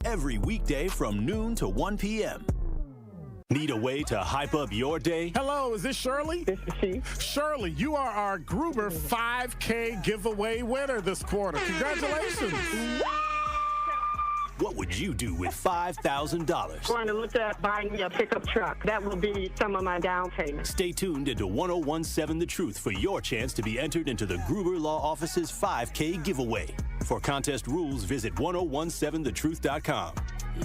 every weekday from noon to 1 p.m. Need a way to hype up your day? Hello, is this Shirley? This is she. Shirley, you are our Gruber 5K giveaway winner this quarter. Congratulations. What would you do with $5,000? Trying to look at buying me a pickup truck. That will be some of my down payment. Stay tuned into 1017 The Truth for your chance to be entered into the Gruber Law Office's 5K giveaway. For contest rules, visit 1017thetruth.com.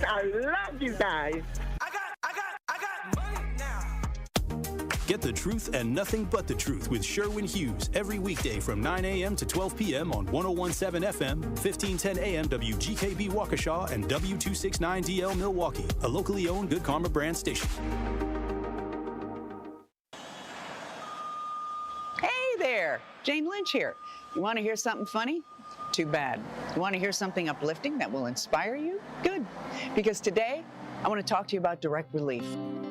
I love you guys. I got money now. Get the truth and nothing but the truth with Sherwin Hughes every weekday from 9 a.m. to 12 p.m. on 1017 FM, 1510 a.m. WGKB Waukesha, and W269DL Milwaukee, a locally owned Good Karma brand station. Hey there, Jane Lynch here. You want to hear something funny? Too bad. You want to hear something uplifting that will inspire you? Good. Because today, I want to talk to you about Direct Relief,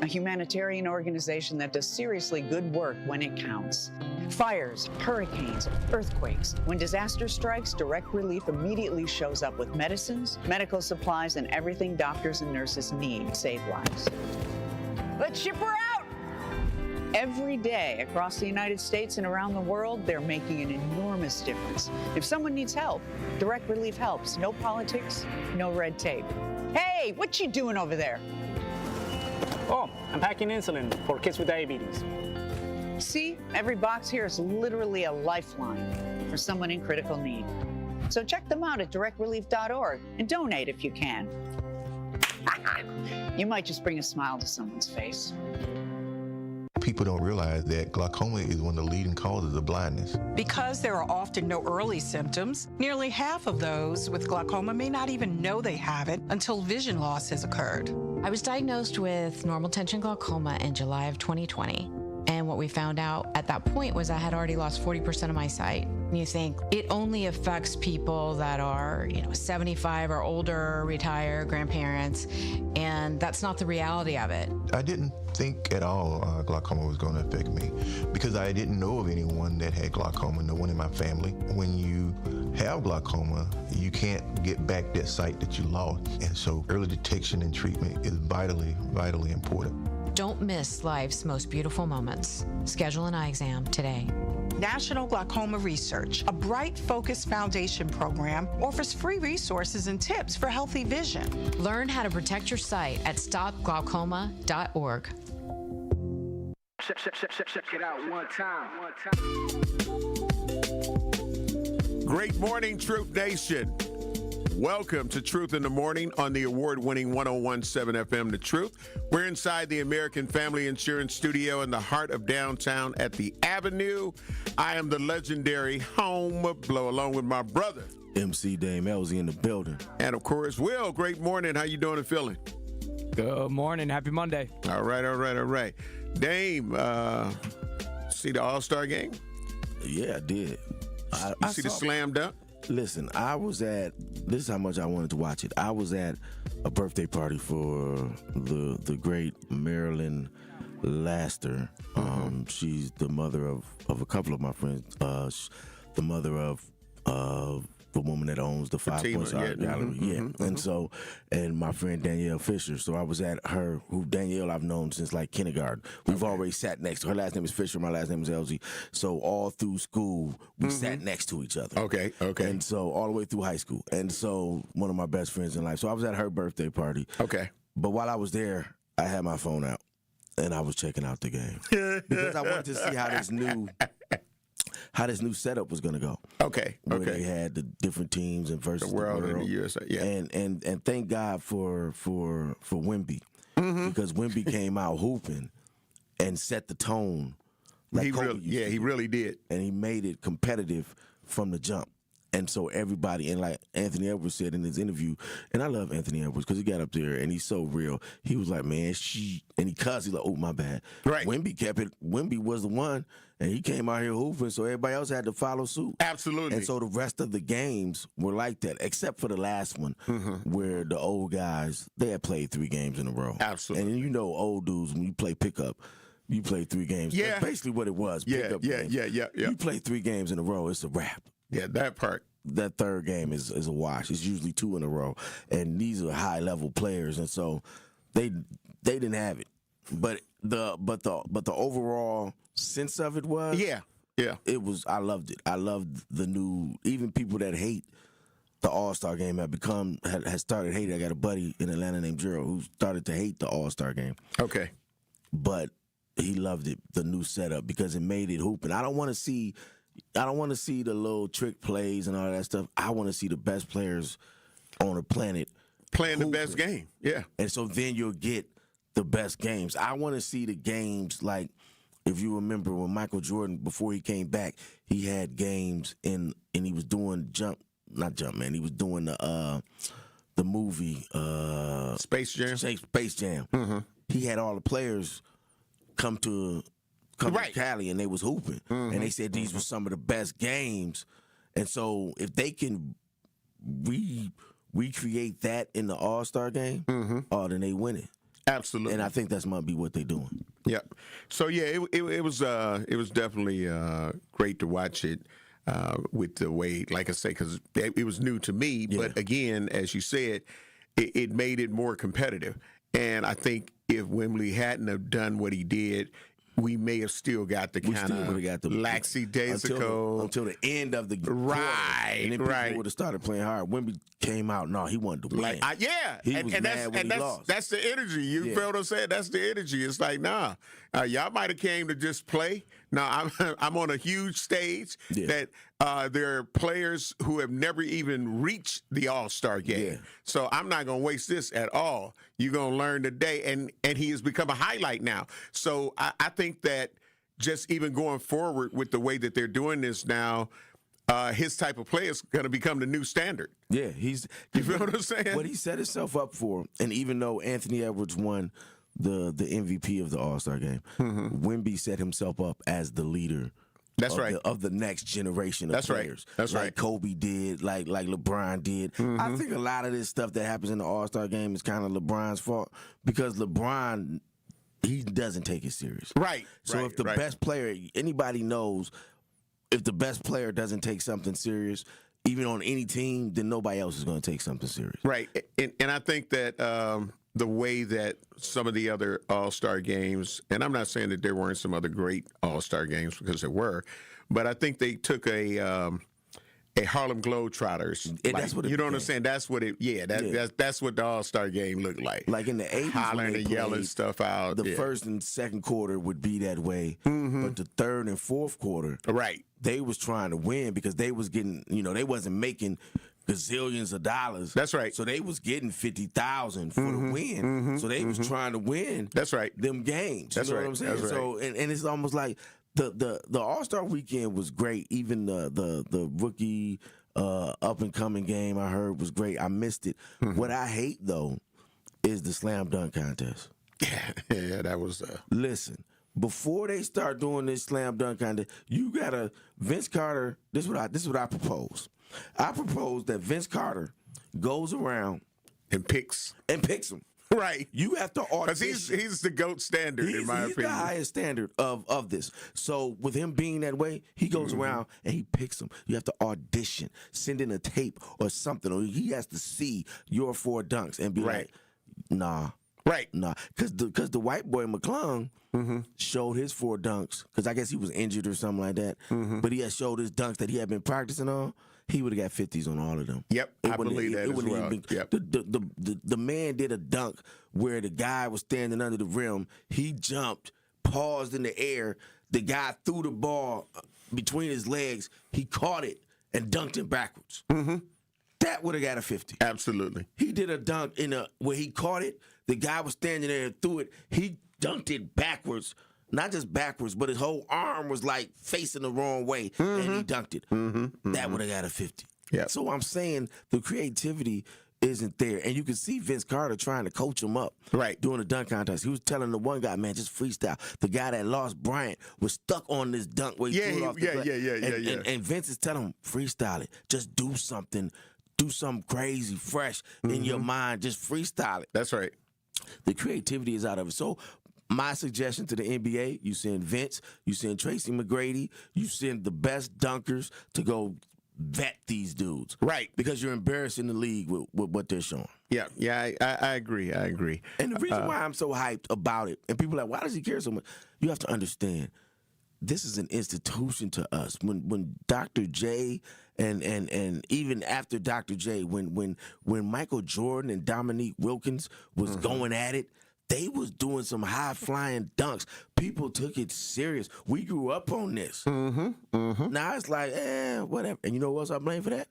a humanitarian organization that does seriously good work when it counts. Fires, hurricanes, earthquakes. When disaster strikes, Direct Relief immediately shows up with medicines, medical supplies, and everything doctors and nurses need to save lives. Let's ship her out! Every day across the United States and around the world, they're making an enormous difference. If someone needs help, Direct Relief helps. No politics, no red tape. Hey, what you doing over there? Oh, I'm packing insulin for kids with diabetes. See, every box here is literally a lifeline for someone in critical need. So check them out at directrelief.org and donate if you can. You might just bring a smile to someone's face. People don't realize that glaucoma is one of the leading causes of blindness. Because there are often no early symptoms, nearly half of those with glaucoma may not even know they have it until vision loss has occurred. I was diagnosed with normal tension glaucoma in July of 2020. And what we found out at that point was I had already lost 40% of my sight. And you think it only affects people that are, 75 or older, retired, grandparents, and that's not the reality of it. I didn't think at all glaucoma was going to affect me because I didn't know of anyone that had glaucoma, no one in my family. When you have glaucoma, you can't get back that sight that you lost. And so early detection and treatment is vitally, vitally important. Don't miss life's most beautiful moments. Schedule an eye exam today. National Glaucoma Research, a bright, focused foundation program, offers free resources and tips for healthy vision. Learn how to protect your sight at stopglaucoma.org. Check it out one time. Great morning, Truth Nation. Welcome to Truth in the Morning on the award-winning 1017 FM The Truth. We're inside the American Family Insurance Studio in the heart of downtown at the Avenue. I am the legendary Home Blow, along with my brother, MC Dame Elsie in the building. And, of course, Will. Great morning. How you doing and feeling? Good morning. Happy Monday. All right. Dame, see the All-Star game? Yeah, I did. You see the slam dunk? Listen, this is how much I wanted to watch it. I was at a birthday party for the great Marilyn Laster. She's the mother of a couple of my friends. The mother of the woman that owns the Five Points Art Gallery. And my friend Danielle Fisher. So I was at her, who Danielle I've known since like kindergarten. We've always sat next to her. Last name is Fisher, my last name is Elsie. So all through school, we sat next to each other. Okay. And so all the way through high school. And so one of my best friends in life. So I was at her birthday party. Okay. But while I was there, I had my phone out and I was checking out the game. Because I wanted to see how this new setup was going to go. Okay. They had the different teams and versus the world and the USA. Yeah. And thank God for Wemby. Because Wemby came out hooping and set the tone. Like he really did. And he made it competitive from the jump. And so everybody, and like Anthony Edwards said in his interview, and I love Anthony Edwards because he got up there and he's so real. He was like, man, and he's like, oh, my bad. Right. Wemby kept it. Wemby was the one, and he came out here hooping, so everybody else had to follow suit. Absolutely. And so the rest of the games were like that, except for the last one where the old guys, they had played 3 games in a row. Absolutely. And old dudes, when you play pickup, you play 3 games. Yeah. That's basically what it was. Yeah. You play 3 games in a row, it's a wrap. Yeah, that part. that third game is a wash. It's usually 2 in a row, and these are high level players, and so they didn't have it. But the overall sense of it was it was. I loved it. I loved the new. Even people that hate the All-Star game has started hating. I got a buddy in Atlanta named Gerald who started to hate the All-Star game. Okay, but he loved it, the new setup, because it made it hoop. And I don't want to see the little trick plays and all that stuff. I want to see the best players on the planet playing hooping. The best game. Yeah, and so then you'll get the best games. I want to see the games like, if you remember when Michael Jordan, before he came back, he had games and he was doing he was doing the movie Space Jam. Space Jam. Mm-hmm. He had all the players come to Cali, and they was hooping, and they said these were some of the best games. And so if they can recreate that in the All-Star game, then they win it. Absolutely. And I think that's might be what they're doing. Yeah. So yeah, it was definitely great to watch it with the way, like I say, because it was new to me. Yeah. But again, as you said, it made it more competitive. And I think if Wembley hadn't have done what he did, we may have still got the kind of lackadaisical until the end of the quarter. And then people would have started playing hard. Wembley came out, he wanted to win. He was mad when he lost. That's the energy. You feel what I'm saying? That's the energy. It's like, nah, y'all might have came to just play. No, I'm on a huge stage that there are players who have never even reached the All-Star game. Yeah. So I'm not going to waste this at all. You're going to learn today. And he has become a highlight now. So I think that just even going forward with the way that they're doing this now, his type of play is going to become the new standard. Yeah, you feel what I'm saying? What he set himself up for, and even though Anthony Edwards won the MVP of the All-Star game, Wemby set himself up as the leader. That's right. Of the next generation of players. That's like Kobe did, like LeBron did. I think a lot of this stuff that happens in the All-Star game is kind of LeBron's fault, because LeBron, he doesn't take it serious. Right. So if the best player, anybody knows, if the best player doesn't take something serious, even on any team, then nobody else is going to take something serious. Right. And I think that the way that some of the other All-Star games, and I'm not saying that there weren't some other great All-Star games, because there were, but I think they took a Harlem Globetrotters. That's what it you know what I'm saying? That's what it. That's what the All-Star game looked like. Like in the 80s, hollering and yelling stuff out. The first and second quarter would be that way, but the third and fourth quarter, they was trying to win, because they was getting, they wasn't making gazillions of dollars. That's right. So they was getting 50,000 for the win. So they was trying to win. That's right. Them games. That's you know right. what I'm saying? That's right. So and it's almost like the All-Star weekend was great. Even the rookie up and coming game I heard was great. I missed it. What I hate though is the slam dunk contest. Yeah, that was. Listen, before they start doing this slam dunk contest, you gotta Vince Carter. This is what I propose. I propose that Vince Carter goes around and picks them. Right. You have to audition. Because he's the GOAT standard, in my opinion. He's the highest standard of this. So with him being that way, he goes around and he picks them. You have to audition, send in a tape or something, or he has to see your 4 dunks and be like, nah. Right. Nah. Because the white boy McClung showed his 4 dunks, because I guess he was injured or something like that, but he had showed his dunks that he had been practicing on. He would have got 50s on all of them. Yep, I believe that as well. Yep. The man did a dunk where the guy was standing under the rim. He jumped, paused in the air. The guy threw the ball between his legs. He caught it and dunked it backwards. That would have got a 50. Absolutely. He did a dunk where he caught it. The guy was standing there and threw it. He dunked it backwards. Not just backwards, but his whole arm was like facing the wrong way, and he dunked it. That would have got a 50. Yeah. So I'm saying the creativity isn't there. And you can see Vince Carter trying to coach him up during the dunk contest. He was telling the one guy, man, just freestyle. The guy that lost, Bryant, was stuck on this dunk where he threw it off the glass. And Vince is telling him, freestyle it. Just do something. Do something crazy, fresh in your mind. Just freestyle it. That's right. The creativity is out of it. So my suggestion to the NBA, you send Vince, you send Tracy McGrady, you send the best dunkers to go vet these dudes. Right. Because you're embarrassing the league with what they're showing. Yeah, I agree. And the reason why I'm so hyped about it, and people are like, why does he care so much? You have to understand, this is an institution to us. When Dr. J and even after Dr. J, when Michael Jordan and Dominique Wilkins was going at it, they was doing some high-flying dunks. People took it serious. We grew up on this. Now it's like, whatever. And you know what else I blame for that?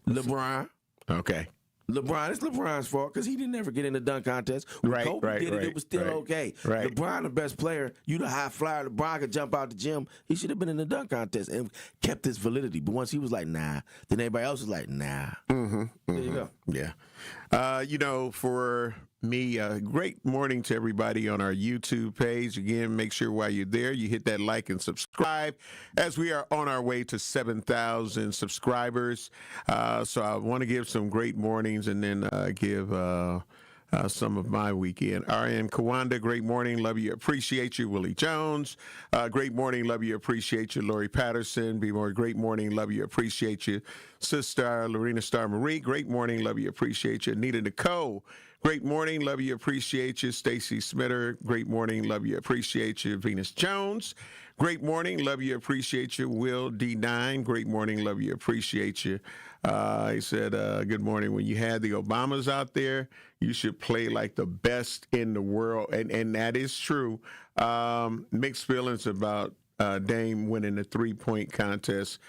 LeBron. Okay. It's LeBron's fault because he didn't ever get in the dunk contest. When Kobe did it was still okay. Right. LeBron, the best player, you the high flyer. LeBron could jump out the gym. He should have been in the dunk contest and kept his validity. But once he was like, nah, then everybody else was like, nah. There you go. Yeah. For me, great morning to everybody on our YouTube page. Again, make sure while you're there, you hit that like and subscribe as we are on our way to 7,000 subscribers. So I want to give some great mornings and then give some of my weekend. R.M. Kawanda, great morning. Love you. Appreciate you. Willie Jones, great morning. Love you. Appreciate you. Lori Patterson, be more. Great morning. Love you. Appreciate you. Sister Lorena Star Marie, great morning. Love you. Appreciate you. Anita Nicole, great morning. Love you. Appreciate you. Stacy Smitter, great morning. Love you. Appreciate you. Venus Jones, great morning. Love you. Appreciate you. Will D9, great morning. Love you. Appreciate you. He said, good morning. When you had the Obamas out there, you should play like the best in the world. And that is true. Mixed feelings about Dame winning the three-point contest,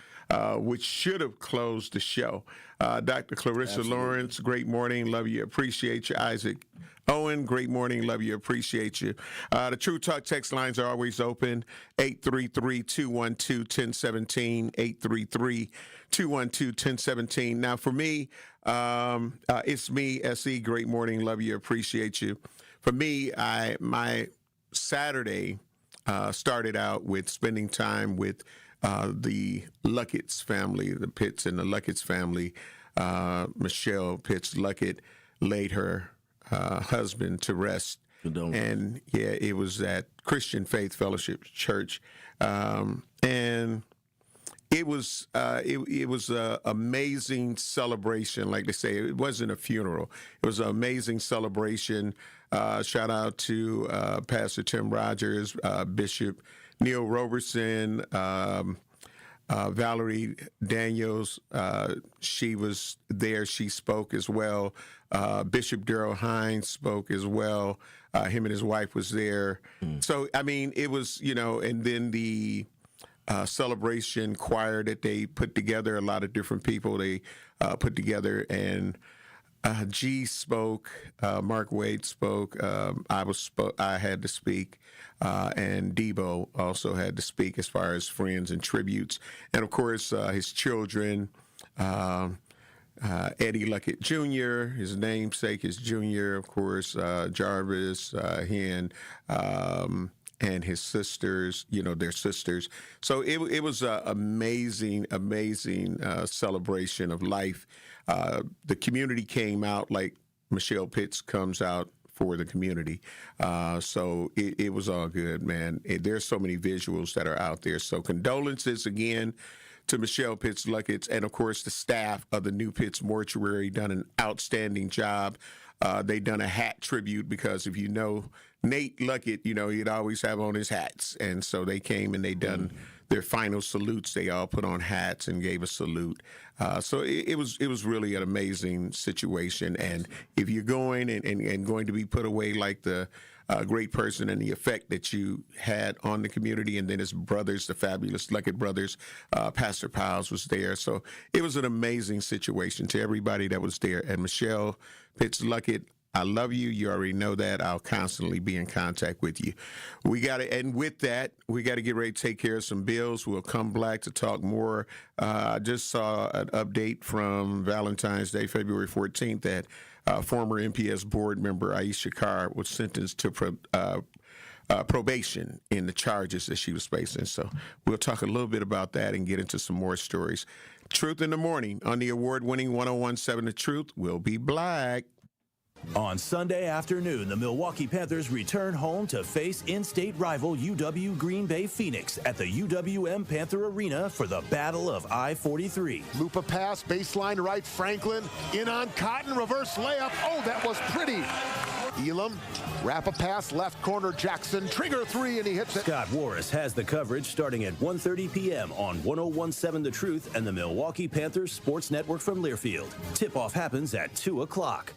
which should have closed the show. Dr. Clarissa Lawrence, great morning. Love you. Appreciate you. Isaac Owen, great morning. Love you. Appreciate you. The True Talk text lines are always open. 833-212-1017. 833-212-1017. Now, for me, it's me, SE. Great morning. Love you. Appreciate you. For me, my Saturday started out with spending time with the Luckett's family, the Pitts and the Luckett's family. Michelle Pitts Luckett laid her husband to rest. And it was at Christian Faith Fellowship Church. And it was an amazing celebration. Like they say, it wasn't a funeral. It was an amazing celebration. Shout out to Pastor Tim Rogers, Bishop Neil Roberson, Valerie Daniels. She was there. She spoke as well. Bishop Darrell Hines spoke as well. Him and his wife was there. So, I mean, it was, and then the celebration choir that they put together, a lot of different people they put together, and G spoke, Mark Wade spoke, I had to speak, and Debo also had to speak as far as friends and tributes. And of course, his children, Eddie Luckett Jr., his namesake is Junior, of course, Jarvis, Hen, and his sisters, their sisters. So it was an amazing celebration of life. The community came out like Michelle Pitts comes out for the community. So it was all good, man. There's so many visuals that are out there. So condolences again to Michelle Pitts Luckett, and of course the staff of the New Pitts Mortuary done an outstanding job. They done a hat tribute because if you know Nate Luckett, he'd always have on his hats. And so they came and they done their final salutes. They all put on hats and gave a salute. So it was really an amazing situation. And if you're going and going to be put away like the great person and the effect that you had on the community, and then his brothers, the fabulous Luckett brothers, Pastor Piles was there. So it was an amazing situation to everybody that was there. And Michelle Pitts Luckett, I love you. You already know that. I'll constantly be in contact with you. And with that, we got to get ready to take care of some bills. We'll come back to talk more. I just saw an update from Valentine's Day, February 14th, that former MPS board member Aisha Carr was sentenced to probation in the charges that she was facing. So we'll talk a little bit about that and get into some more stories. Truth in the Morning on the award-winning 101.7 The Truth will be black. On Sunday afternoon, the Milwaukee Panthers return home to face in-state rival UW Green Bay Phoenix at the UWM Panther Arena for the Battle of I-43. Loop a pass, baseline right, Franklin, in on Cotton, reverse layup. Oh, that was pretty. Elam, wrap a pass, left corner, Jackson, trigger three, and he hits it. Scott Warris has the coverage starting at 1:30 p.m. on 101.7 The Truth and the Milwaukee Panthers Sports Network from Learfield. Tip-off happens at 2 o'clock.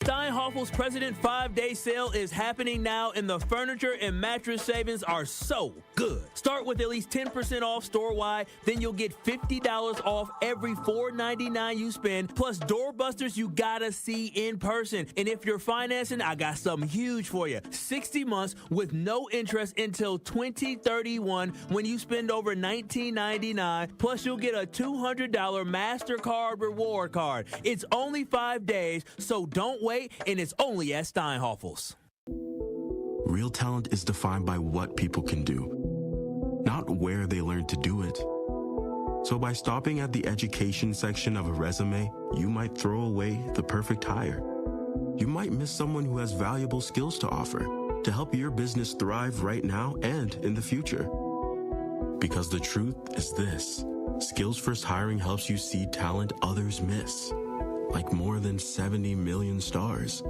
Steinhoffel's President 5-Day Sale is happening now, and the furniture and mattress savings are so good. Start with at least 10% off store-wide, then you'll get $50 off every $4.99 you spend, plus doorbusters you gotta see in person. And if you're financing, I got something huge for you. 60 months with no interest until 2031 when you spend over $19.99, plus you'll get a $200 MasterCard reward card. It's only 5 days, so don't wait, and it's only at Steinhoffel's. Real talent is defined by what people can do, not where they learn to do it. So by stopping at the education section of a resume, you might throw away the perfect hire. You might miss someone who has valuable skills to offer to help your business thrive right now and in the future. Because the truth is this: Skills First Hiring helps you see talent others miss. Like more than 70 million stars,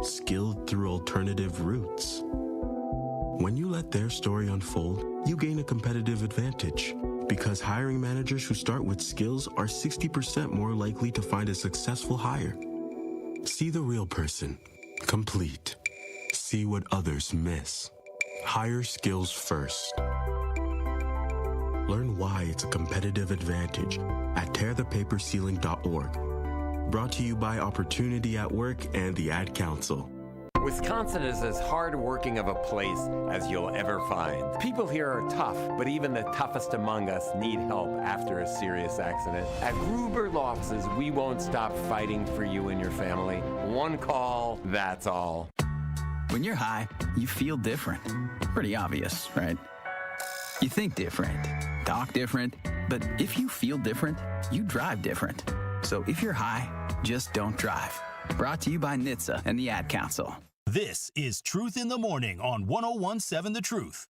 skilled through alternative routes. When you let their story unfold, you gain a competitive advantage because hiring managers who start with skills are 60% more likely to find a successful hire. See the real person, complete. See what others miss. Hire skills first. Learn why it's a competitive advantage at tearthepaperceiling.org. Brought to you by Opportunity at Work and the Ad Council. Wisconsin is as hard-working of a place as you'll ever find. People here are tough, but even the toughest among us need help after a serious accident. At Gruber Law Offices, we won't stop fighting for you and your family. One call, that's all. When you're high, you feel different. Pretty obvious, right? You think different, talk different, but if you feel different, you drive different. So if you're high, just don't drive. Brought to you by NHTSA and the Ad Council. This is Truth in the Morning on 101.7 The Truth.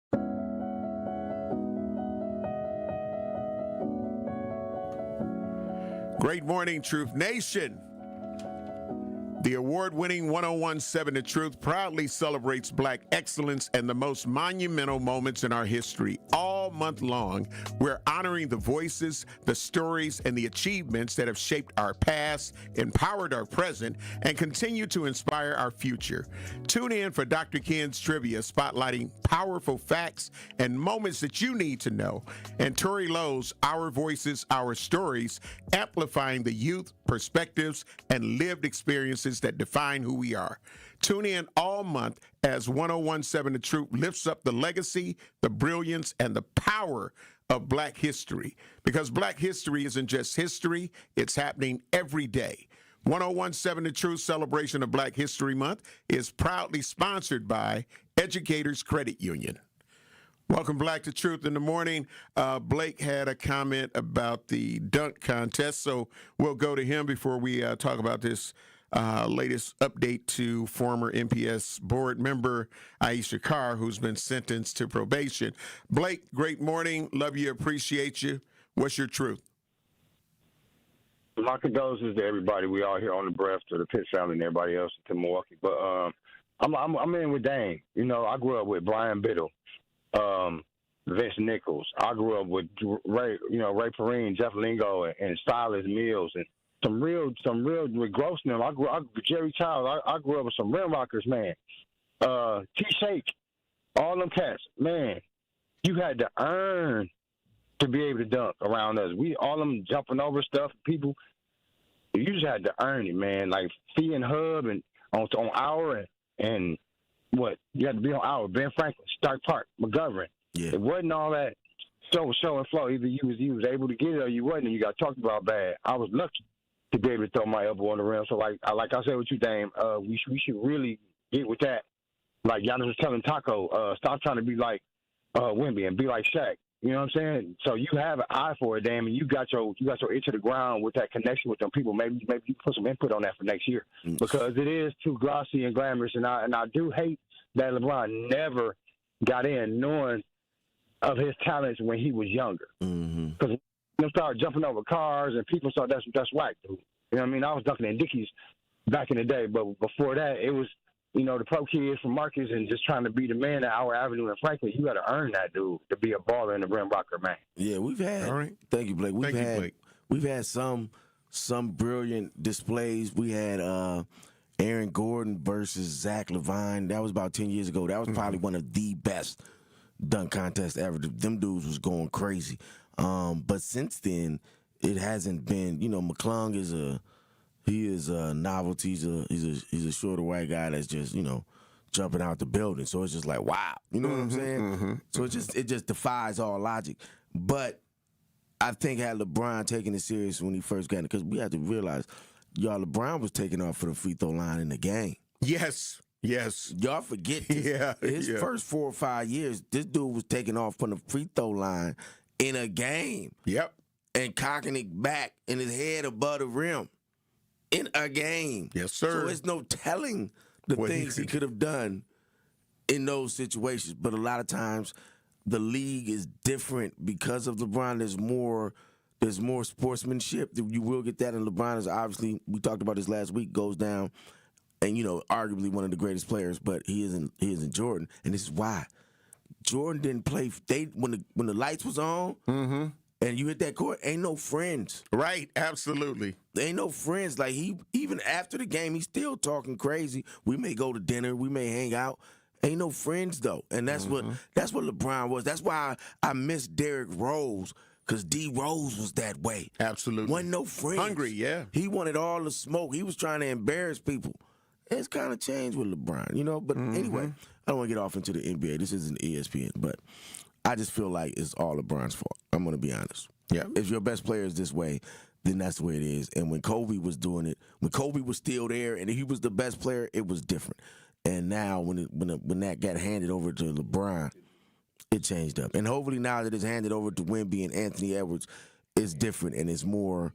Great morning, Truth Nation. The award-winning 101.7 The Truth proudly celebrates Black excellence and the most monumental moments in our history. All month long, we're honoring the voices, the stories, and the achievements that have shaped our past, empowered our present, and continue to inspire our future. Tune in for Dr. Ken's Trivia, spotlighting powerful facts and moments that you need to know, and Tori Lowe's Our Voices, Our Stories, amplifying the youth, perspectives, and lived experiences that define who we are. Tune in all month as 101.7 The Truth lifts up the legacy, the brilliance, and the power of Black history. Because Black history isn't just history, it's happening every day. 101.7 The Truth celebration of Black History Month is proudly sponsored by Educators Credit Union. Welcome back to Truth in the Morning. Blake had a comment about the dunk contest, so we'll go to him before we talk about this latest update to former MPS board member Aisha Carr, who's been sentenced to probation. Blake, great morning. Love you, appreciate you. What's your truth? My condolences to everybody. We all here on the breath, to the Pitt family and everybody else to Milwaukee. But I'm in with Dane. You know, I grew up with Brian Biddle, Vince Nichols. I grew up with Ray Perrine, Jeff Lingo, and Silas Mills, and some real with Grossman. I grew up with Jerry Childs. I grew up with some rim rockers, man. T-Shake, all them cats, man. You had to earn to be able to dunk around us. We all them jumping over stuff, people. You just had to earn it, man. Like Fee and Hub and on our and what you had to be on our Ben Franklin, Stark Park, McGovern. Yeah. It wasn't all that show and flow. Either you was able to get it or you wasn't, and you got talked about bad. I was lucky to be able to throw my elbow on the rim. So like I said with you, Dame, we should really get with that. Like Giannis was telling Taco, stop trying to be like Wemby and be like Shaq. You know what I'm saying? So you have an eye for it, Dame, and you got your ear to the ground with that connection with them people. Maybe you put some input on that for next year because it is too glossy and glamorous. And I do hate that LeBron never got in knowing of his talents when he was younger. Because he started jumping over cars and people thought that's whack, dude. You know what I mean? I was dunking in Dickies back in the day, but before that, it was, you know, the pro kids from Marcus and just trying to be the man at our Avenue and Franklin. You got to earn that, dude, to be a baller and a rim rocker, man. Yeah, we've had. All right. Thank you, Blake. We've had some brilliant displays. We had Aaron Gordon versus Zach LaVine. That was about 10 years ago. That was probably one of the best dunk contests ever. Them dudes was going crazy. But since then, it hasn't been. You know, McClung is a novelty. He's a shorter white guy that's just, you know, jumping out the building. So it's just like, wow. You know what I'm saying? So it just defies all logic. But I think had LeBron taken it serious when he first got it, because we have to realize, y'all, LeBron was taking off for the free throw line in the game. Yes. Y'all forget this. His first 4 or 5 years, this dude was taking off from the free throw line in a game. Yep. And cocking it back in his head above the rim. In a game. Yes, sir. So it's no telling the things he could have done in those situations. But a lot of times the league is different because of LeBron. There's more sportsmanship. You will get that. And LeBron is obviously, we talked about this last week, goes down and, you know, arguably one of the greatest players, but he isn't Jordan. And this is why. Jordan didn't play. When the lights was on, and you hit that court, ain't no friends. Right, absolutely. There ain't no friends. Like, he, even after the game, he's still talking crazy. We may go to dinner, we may hang out. Ain't no friends, though. And that's what LeBron was. That's why I miss Derrick Rose, because D. Rose was that way. Absolutely. Wasn't no friends. Hungry, yeah. He wanted all the smoke. He was trying to embarrass people. It's kind of changed with LeBron, you know? But anyway, I don't want to get off into the NBA. This isn't ESPN, but I just feel like it's all LeBron's fault. I'm going to be honest. Yeah. If your best player is this way, then that's the way it is. And when Kobe was doing it, when Kobe was still there and he was the best player, it was different. And now when that got handed over to LeBron, it changed up. And hopefully now that it's handed over to Wemby and Anthony Edwards, it's different and it's more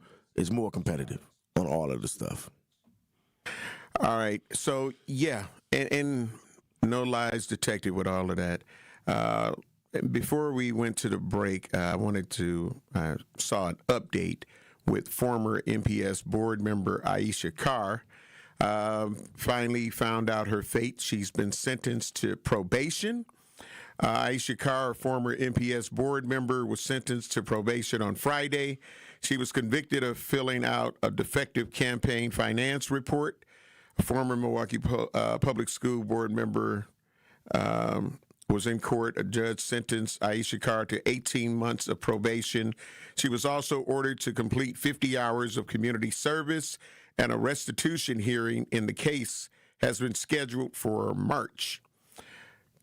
competitive on all of the stuff. All right. So, yeah, and no lies detected with all of that. Before we went to the break, I saw an update with former MPS board member Aisha Carr. Finally found out her fate. She's been sentenced to probation. Aisha Carr, a former MPS board member, was sentenced to probation on Friday. She was convicted of filling out a defective campaign finance report. A former Milwaukee Public School board member was in court. A judge sentenced Aisha Carr to 18 months of probation. She was also ordered to complete 50 hours of community service, and a restitution hearing in the case has been scheduled for March.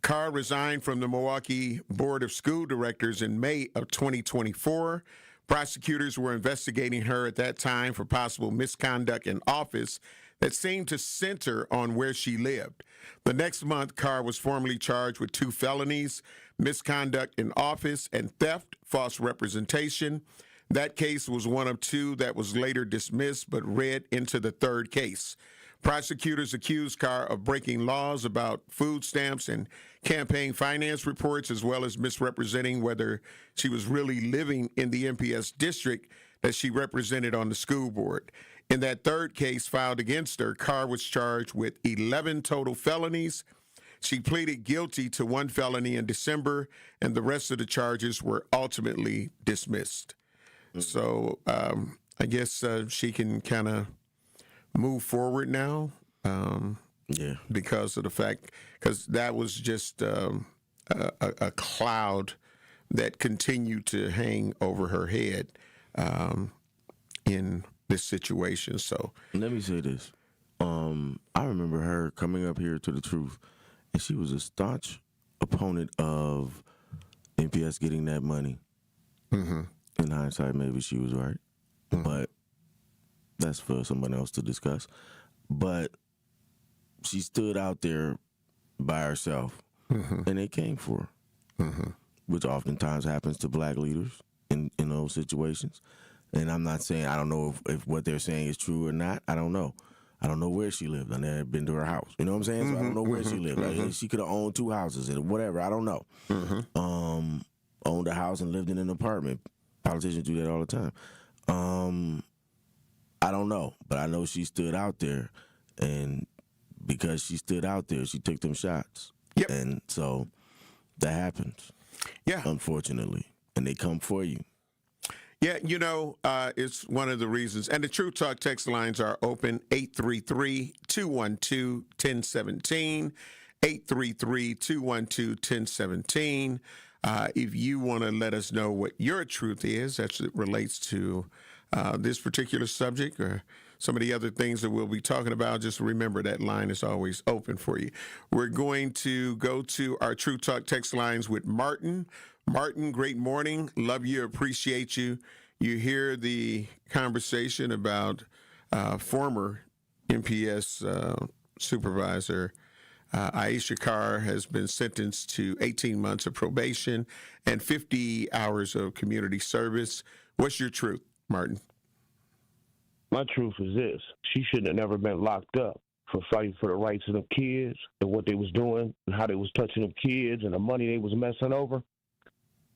Carr resigned from the Milwaukee Board of School Directors in May of 2024. Prosecutors were investigating her at that time for possible misconduct in office that seemed to center on where she lived. The next month, Carr was formally charged with 2 felonies, misconduct in office and theft, false representation. That case was one of 2 that was later dismissed but read into the 3rd case. Prosecutors accused Carr of breaking laws about food stamps and campaign finance reports, as well as misrepresenting whether she was really living in the MPS district that she represented on the school board. In that 3rd case filed against her, Carr was charged with 11 total felonies. She pleaded guilty to 1 felony in December, and the rest of the charges were ultimately dismissed. So I guess she can kind of move forward now. Because of the fact, because that was just a cloud that continued to hang over her head in this situation. So let me say this. I remember her coming up here to the Truth, and she was a staunch opponent of MPS getting that money. In hindsight, maybe she was right, but that's for someone else to discuss. But she stood out there by herself, and they came for her. which oftentimes happens to black leaders in those situations. And I'm not saying, I don't know if what they're saying is true or not. I don't know. I don't know where she lived. I've never been to her house. You know what I'm saying? So I don't know where she lived. Like, she could have owned 2 houses or whatever. I don't know. Owned a house and lived in an apartment. Politicians do that all the time. I don't know. But I know she stood out there. And because she stood out there, she took them shots. Yep. And so that happens. Yeah. Unfortunately. And they come for you. Yeah, it's one of the reasons. And the True Talk text lines are open, 833-212-1017, 833-212-1017. If you want to let us know what your truth is as it relates to this particular subject or some of the other things that we'll be talking about, just remember that line is always open for you. We're going to go to our True Talk text lines with Martin. Martin, great morning. Love you, appreciate you. You hear the conversation about former MPS supervisor Aisha Carr has been sentenced to 18 months of probation and 50 hours of community service. What's your truth, Martin? My truth is this. She shouldn't have never been locked up for fighting for the rights of the kids and what they was doing and how they was touching them kids and the money they was messing over.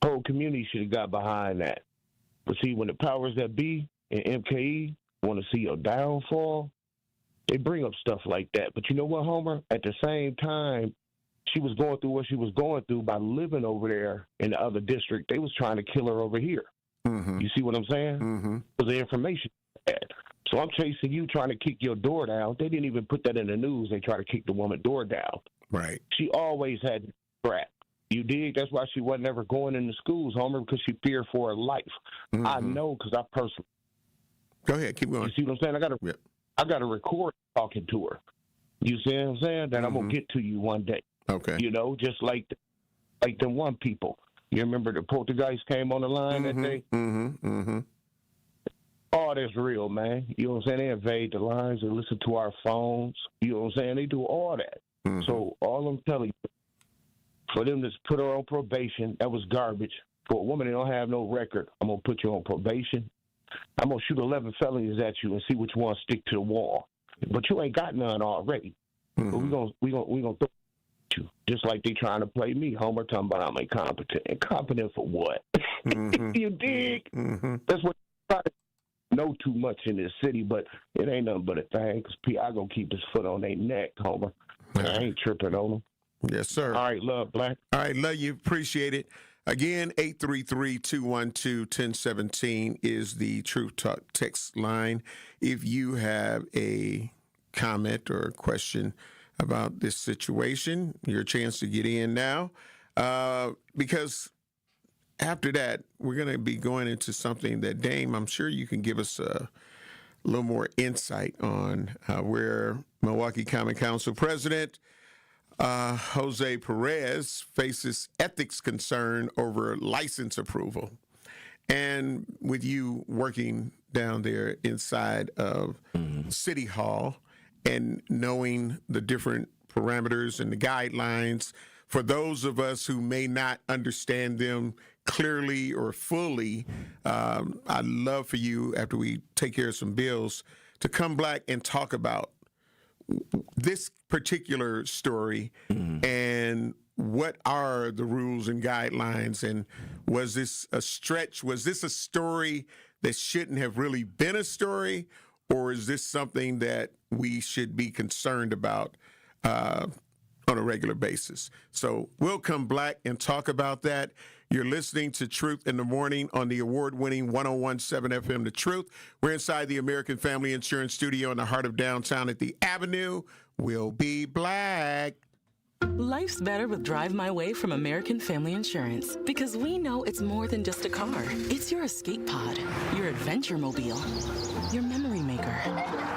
Whole community should have got behind that. But see, when the powers that be in MKE want to see your downfall, they bring up stuff like that. But you know what, Homer? At the same time, she was going through what she was going through by living over there in the other district. They was trying to kill her over here. You see what I'm saying? Because the information had. So I'm chasing you trying to kick your door down. They didn't even put that in the news. They tried to kick the woman's door down. Right. She always had crap. You dig? That's why she wasn't ever going into schools, Homer, because she feared for her life. I know because I personally. Go ahead, keep going. You see what I'm saying? I got to record talking to her. You see what I'm saying? That I'm gonna get to you one day. Okay. Just like the one people. You remember the Poltergeist came on the line that day? All that's real, man. You know what I'm saying? They invade the lines. They listen to our phones. You know what I'm saying? They do all that. So all I'm telling you, for them to put her on probation, that was garbage. For a woman that don't have no record, I'm going to put you on probation. I'm going to shoot 11 felonies at you and see which one stick to the wall. But you ain't got none already. But we gonna throw you, just like they trying to play me. Homer talking about I'm incompetent. Incompetent for what? You dig? That's what I know too much in this city, but it ain't nothing but a thing because I gonna keep this foot on their neck, Homer. I ain't tripping on them. Yes, sir. All right, love, Black. All right, love you. Appreciate it. Again, 833-212-1017 is the Truth Talk text line. If you have a comment or a question about this situation, your chance to get in now. Because after that, we're going to be going into something that, Dame, I'm sure you can give us a little more insight on where Milwaukee Common Council President Jose Perez faces ethics concern over license approval. And with you working down there inside of City Hall and knowing the different parameters and the guidelines, for those of us who may not understand them clearly or fully, I'd love for you, after we take care of some bills, to come back and talk about this particular story and what are the rules and guidelines, and was this a stretch? Was this a story that shouldn't have really been a story, or is this something that we should be concerned about on a regular basis? So we'll come back and talk about that. You're listening to Truth in the Morning on the award-winning 101.7 FM The Truth. We're inside the American Family Insurance Studio in the heart of downtown at the Avenue. We'll be black. Life's better with Drive My Way from American Family Insurance, because we know it's more than just a car. It's your escape pod, your adventure mobile, your memory maker.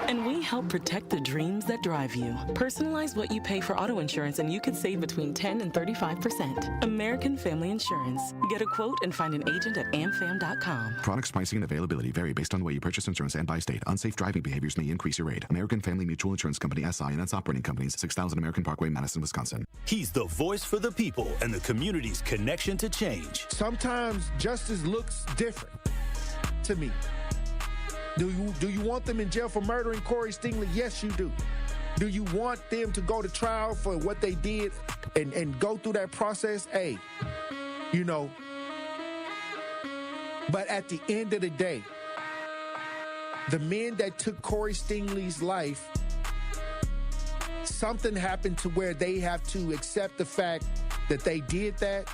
And we help protect the dreams that drive you. Personalize what you pay for auto insurance and you could save between 10 and 35%. American Family Insurance. Get a quote and find an agent at amfam.com. Products, pricing, and availability vary based on the way you purchase insurance and by state. Unsafe driving behaviors may increase your rate. American Family Mutual Insurance Company, SI, and its operating companies, 6000 American Parkway, Madison, Wisconsin. Johnson. He's the voice for the people and the community's connection to change. Sometimes justice looks different to me. Do you want them in jail for murdering Corey Stingley? Yes, you do. Do you want them to go to trial for what they did and go through that process? Hey, you know. But at the end of the day, the men that took Corey Stingley's life, something happened to where they have to accept the fact that they did that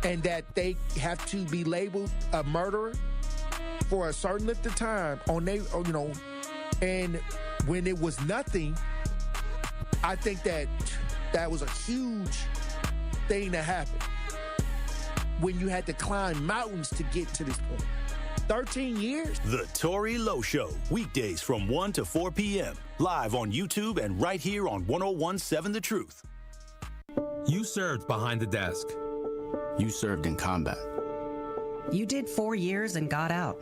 and that they have to be labeled a murderer for a certain length of time and when it was nothing, I think that was a huge thing that happened when you had to climb mountains to get to this point. 13 years? The Tory Lowe Show, weekdays from 1 to 4 p.m., live on YouTube and right here on 101.7 The Truth. You served behind the desk. You served in combat. You did 4 years and got out.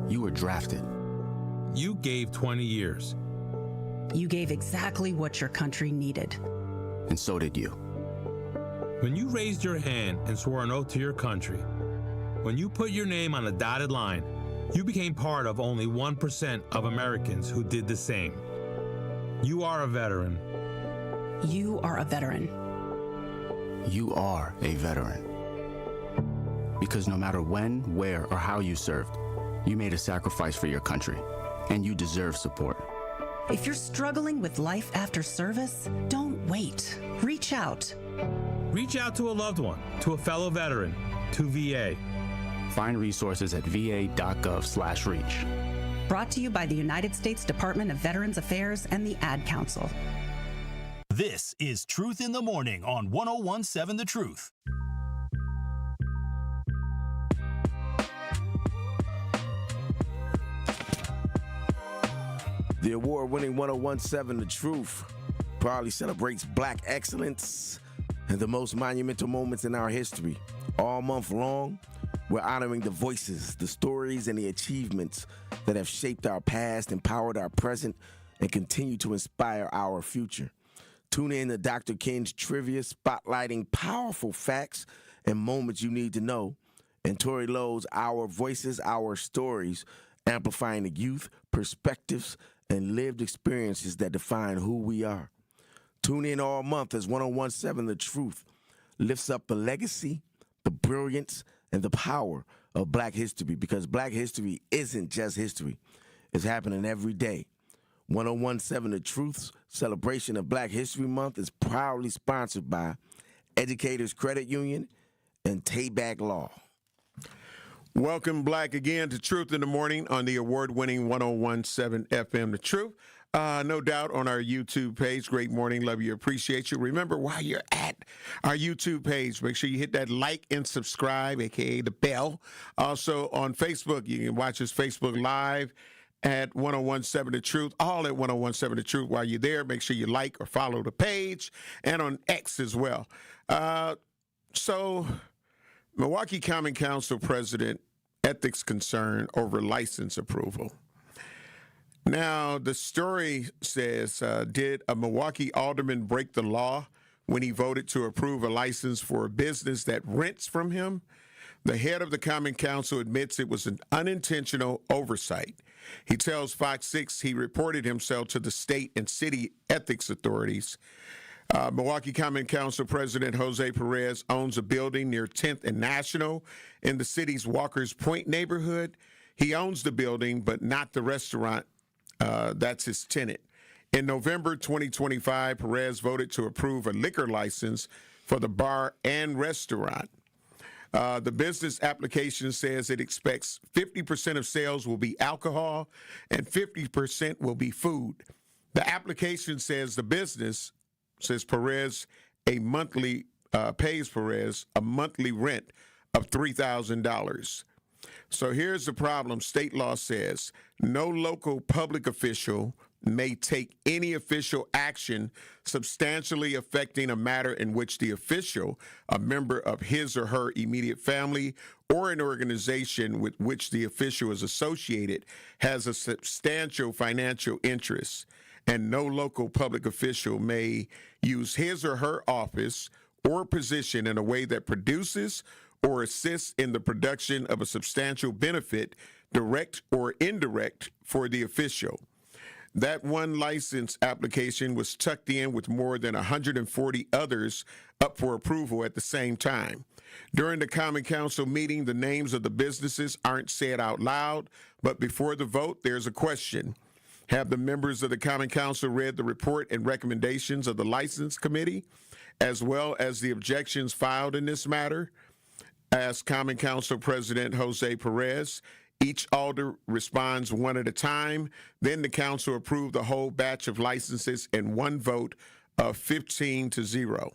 You were drafted. You gave 20 years. You gave exactly what your country needed. And so did you. When you raised your hand and swore an oath to your country, when you put your name on a dotted line, you became part of only 1% of Americans who did the same. You are a veteran. You are a veteran. You are a veteran. Because no matter when, where, or how you served, you made a sacrifice for your country, and you deserve support. If you're struggling with life after service, don't wait. Reach out. Reach out to a loved one, to a fellow veteran, to VA. Find resources at va.gov/reach. Brought to you by the United States Department of Veterans Affairs and the Ad Council. This is Truth in the Morning on 101.7 The Truth. The award-winning 101.7 The Truth proudly celebrates Black excellence and the most monumental moments in our history. All month long, we're honoring the voices, the stories, and the achievements that have shaped our past, empowered our present, and continue to inspire our future. Tune in to Dr. Ken's Trivia, spotlighting powerful facts and moments you need to know, and Tory Lowe's Our Voices, Our Stories, amplifying the youth, perspectives, and lived experiences that define who we are. Tune in all month as 101.7 The Truth lifts up the legacy, the brilliance, and the power of Black history, because Black history isn't just history. It's happening every day. 101.7 The Truth's celebration of Black History Month is proudly sponsored by Educators Credit Union and Tayback Law. Welcome, Black, again to Truth in the Morning on the award-winning 101.7 FM The Truth. No doubt on our YouTube page. Great morning. Love you. Appreciate you. Remember, while you're at our YouTube page, make sure you hit that like and subscribe, a.k.a. the bell. Also on Facebook, you can watch us Facebook Live at 101.7 The Truth, all at 101.7 The Truth. While you're there, make sure you like or follow the page, and on X as well. So Milwaukee Common Council President, ethics concern over license approval. Now, the story says, did a Milwaukee alderman break the law when he voted to approve a license for a business that rents from him? The head of the Common Council admits it was an unintentional oversight. He tells Fox 6 he reported himself to the state and city ethics authorities. Milwaukee Common Council President Jose Perez owns a building near 10th and National in the city's Walker's Point neighborhood. He owns the building, but not the restaurant. That's his tenant. In November 2025, Perez voted to approve a liquor license for the bar and restaurant. The business application says it expects 50% of sales will be alcohol and 50% will be food. The application says the business, says Perez, pays Perez a monthly rent of $3,000. So here's the problem. State law says no local public official may take any official action substantially affecting a matter in which the official, a member of his or her immediate family, or an organization with which the official is associated, has a substantial financial interest. and no local public official may use his or her office or position in a way that produces or assists in the production of a substantial benefit, direct or indirect, for the official. That one license application was tucked in with more than 140 others up for approval at the same time. During the Common Council meeting, the names of the businesses aren't said out loud, but before the vote, there's a question. Have the members of the Common Council read the report and recommendations of the License Committee, as well as the objections filed in this matter? Asked Common Council President Jose Perez. Each alder responds one at a time. Then the council approved the whole batch of licenses in one vote of 15-0.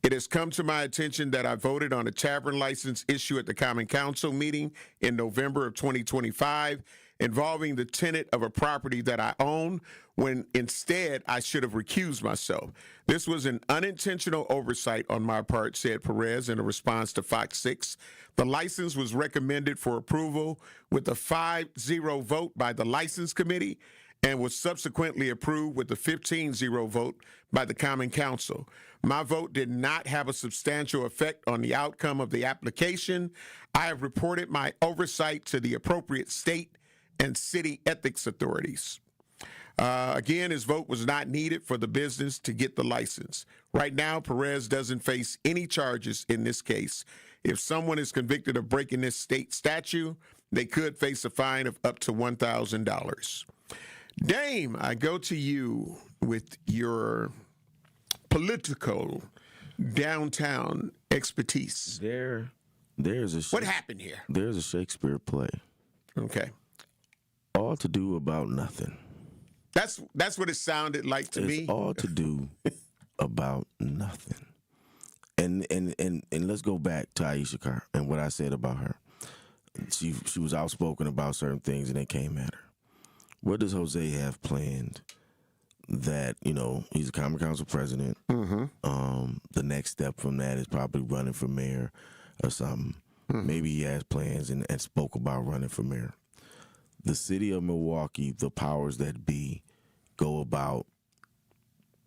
It has come to my attention that I voted on a tavern license issue at the Common Council meeting in November of 2025 involving the tenant of a property that I own, when instead I should have recused myself. This was an unintentional oversight on my part, said Perez in a response to Fox 6. The license was recommended for approval with a 5-0 vote by the License Committee and was subsequently approved with a 15-0 vote by the Common Council. My vote did not have a substantial effect on the outcome of the application. I have reported my oversight to the appropriate state and city ethics authorities. Again, his vote was not needed for the business to get the license. Right now, Perez doesn't face any charges in this case. If someone is convicted of breaking this state statute, they could face a fine of up to $1,000. Dame, I go to you with your political downtown expertise. What happened here? There's a Shakespeare play. Okay. All to do about nothing. That's what it sounded like to me. It's all to do about nothing. And let's go back to Aisha Carr and what I said about her. She was outspoken about certain things and they came at her. What does Jose have planned? That, he's a Common Council president. Mm-hmm. The next step from that is probably running for mayor or something. Mm-hmm. Maybe he has plans and spoke about running for mayor. The city of Milwaukee, the powers that be, go about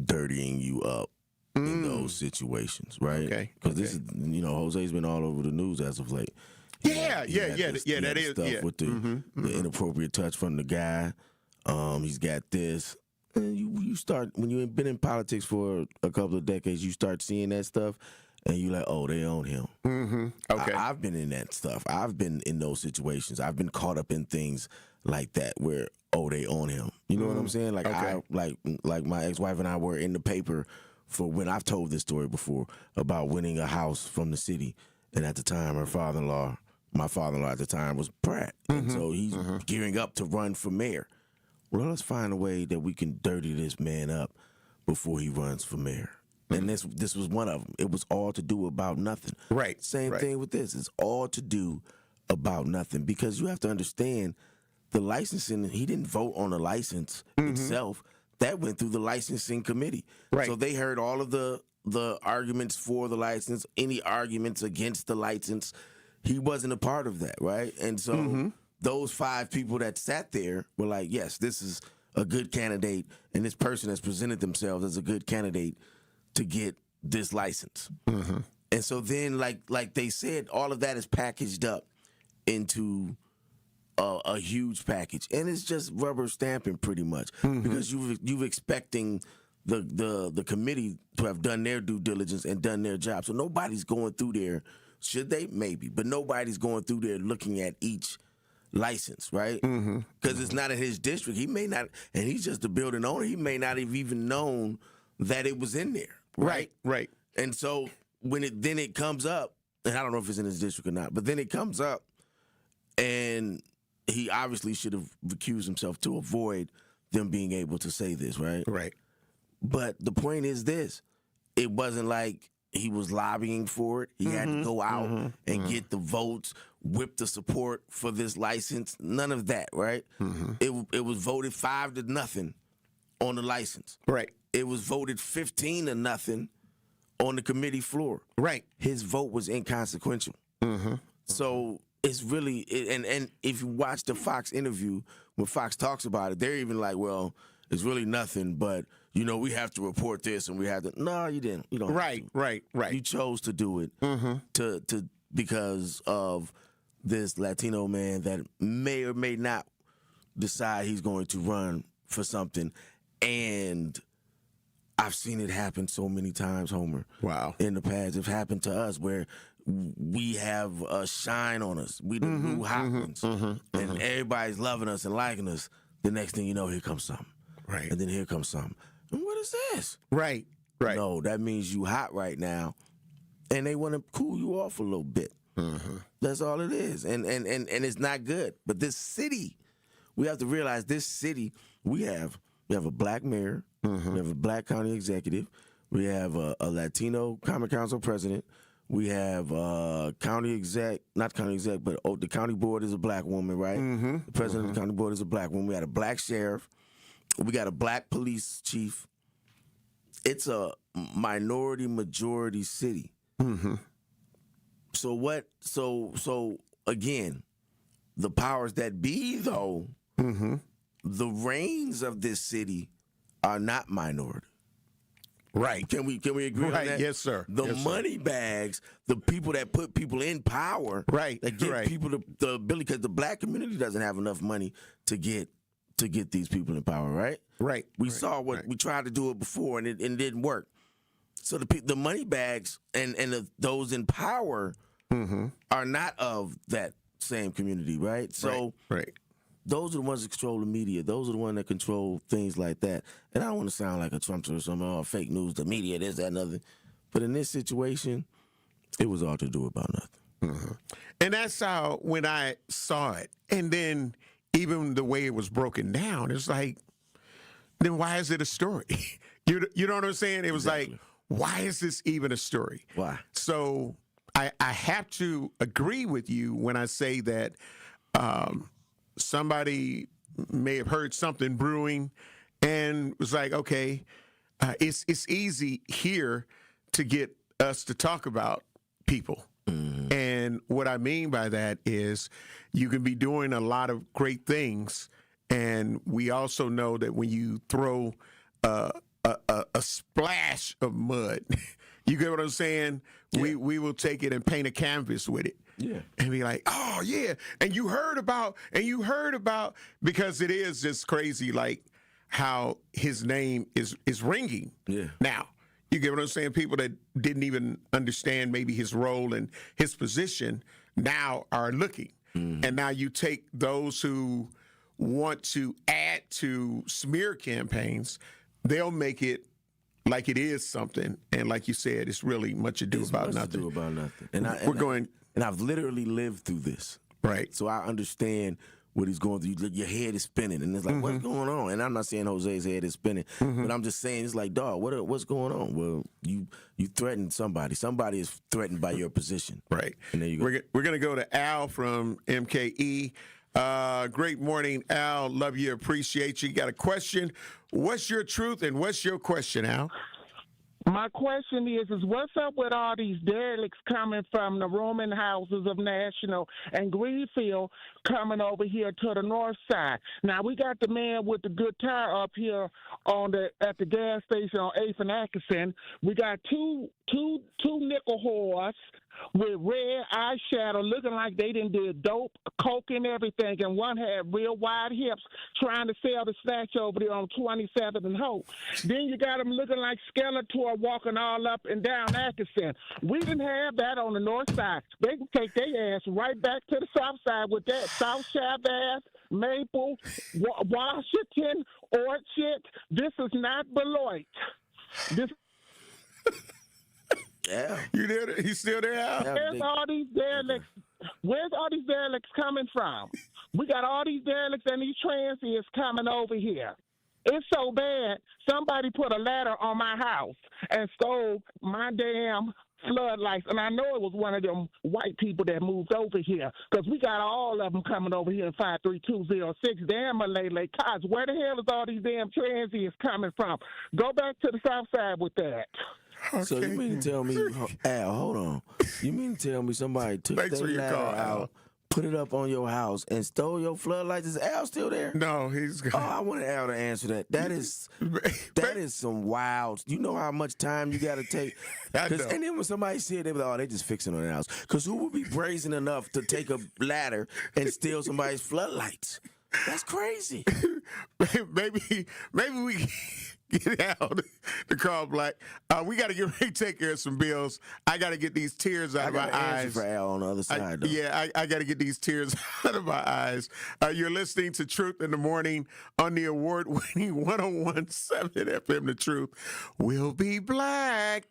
dirtying you up in those situations, right? Okay. Because this is, Jose's been all over the news as of late. That is stuff with the inappropriate touch from the guy. He's got this. And you start, when you've been in politics for a couple of decades, you start seeing that stuff, and you're like, oh, they own him. Mm-hmm. Okay. I've been in that stuff. I've been in those situations. I've been caught up in things like that where, oh, they own him. You know what I'm saying? Like, okay. Like my ex-wife and I were in the paper for when I've told this story before about winning a house from the city. And at the time, my father-in-law at the time was Pratt. And so he's gearing up to run for mayor. Well, let's find a way that we can dirty this man up before he runs for mayor. And this was one of them. It was all to do about nothing. Right. Same thing with this. It's all to do about nothing, because you have to understand the licensing. He didn't vote on the license itself. That went through the licensing committee. Right. So they heard all of the arguments for the license, any arguments against the license. He wasn't a part of that, right? And so those 5 people that sat there were like, yes, this is a good candidate, and this person has presented themselves as a good candidate to get this license. And so then, like they said, all of that is packaged up into a huge package, and it's just rubber stamping pretty much, because you've expecting the committee to have done their due diligence and done their job. So nobody's going through there. Should they? Maybe, but nobody's going through there looking at each license, right? Because it's not in his district. He may not, and he's just the building owner. He may not have even known that it was in there, right? Right. And so when it comes up, and I don't know if it's in his district or not, but then it comes up, and he obviously should have recused himself to avoid them being able to say this, right? Right. But the point is this: it wasn't like he was lobbying for it. He had to go out and get the votes, whip the support for this license. None of that, right? It was voted 5-0 on the license. Right. It was voted 15-0 on the committee floor. Right. His vote was inconsequential. So it's really, and if you watch the Fox interview, when Fox talks about it, they're even like, well, it's really nothing, but we have to report this and we have to. No, you didn't. You don't. Right. You chose to do it because of this Latino man that may or may not decide he's going to run for something, and I've seen it happen so many times, Homer. Wow. In the past, it's happened to us where we have a shine on us. We the new hot ones, and everybody's loving us and liking us. The next thing you know, here comes something. Right. And then here comes something. And what is this? Right. No, that means you hot right now, and they want to cool you off a little bit. That's all it is, and it's not good. But this city, we have to realize this city, we have a black mayor, we have a black county executive, we have a Latino common council president, we have county exec, not county exec, but the county board is a black woman, right? The president of the county board is a black woman. We had a black sheriff, we got a black police chief. It's a minority majority city. So what? So again, the powers that be, though, the reins of this city are not minority. Right. Can we agree on that? Yes, sir. The money bags, the people that put people in power, right, that give people the ability, because the black community doesn't have enough money to get these people in power, right? Right. We saw what we tried to do it before, and it didn't work. So the money bags and those in power are not of that same community, right? So those are the ones that control the media. Those are the ones that control things like that. And I don't want to sound like a Trumpster or something, fake news, the media, this, that, and other. But in this situation, it was all to do about nothing. And that's how, when I saw it, and then even the way it was broken down, it's like, then why is it a story? You know what I'm saying? It was like, why is this even a story? Why? So I have to agree with you when I say that somebody may have heard something brewing and was like, okay, it's easy here to get us to talk about people. And what I mean by that is you can be doing a lot of great things, and we also know that when you throw a splash of mud, you get what I'm saying? Yeah. We will take it and paint a canvas with it. Yeah. And be like, oh yeah. And you heard about, because it is just crazy, like how his name is ringing. Yeah. Now, you get what I'm saying? People that didn't even understand maybe his role and his position now are looking. And now you take those who want to add to smear campaigns, they'll make it like it is something. And like you said, it's really much ado about nothing. And I've literally lived through this. Right. So I understand what he's going through. Your head is spinning, and it's like, what's going on? And I'm not saying Jose's head is spinning, but I'm just saying, it's like, dog, what's going on? Well, you threatened somebody. Somebody is threatened by your position. Right. And there you go. We're going to go to Al from MKE. Great morning, Al. Love you, appreciate you. Got a question? What's your truth and what's your question, Al? My question is what's up with all these derelicts coming from the Roman houses of National and Greenfield coming over here to the north side? Now, we got the man with the good tire up here at the gas station on 8th and Atkinson. We got two nickel whores with red eyeshadow looking like they done did dope, coke, and everything, and one had real wide hips trying to sell the snatch over there on 27th and Hope. Then you got them looking like Skeletor walking all up and down Atkinson. We didn't have that on the north side. They can take their ass right back to the south side with that South Chavez, Maple, Washington, Orchard. This is not Beloit. This. Yeah. You there? He's still there, Al? Where's all these derelicts coming from? We got all these derelicts and these transients coming over here. It's so bad, somebody put a ladder on my house and stole my damn floodlights. And I know it was one of them white people that moved over here, because we got all of them coming over here in 53206. Damn, Malay Cos, where the hell is all these damn transients coming from? Go back to the south side with that. Okay. So you mean to tell me, Al, hold on. You mean to tell me somebody took their ladder out, put it up on your house and stole your floodlights. Is Al still there? No, he's gone. Oh, I wanted Al to answer that. That is some wild. You know how much time you got to take? I know. And then when somebody said, they were like, oh, they just fixing on the house. Because who would be brazen enough to take a ladder and steal somebody's floodlights? That's crazy. Maybe we get out to call Black. We got to get ready to take care of some bills. I got to get these tears out of my eyes. For Al on the other side, though. I got to get these tears out of my eyes. You're listening to Truth in the Morning on the award-winning 101.7 FM The Truth. We'll be black.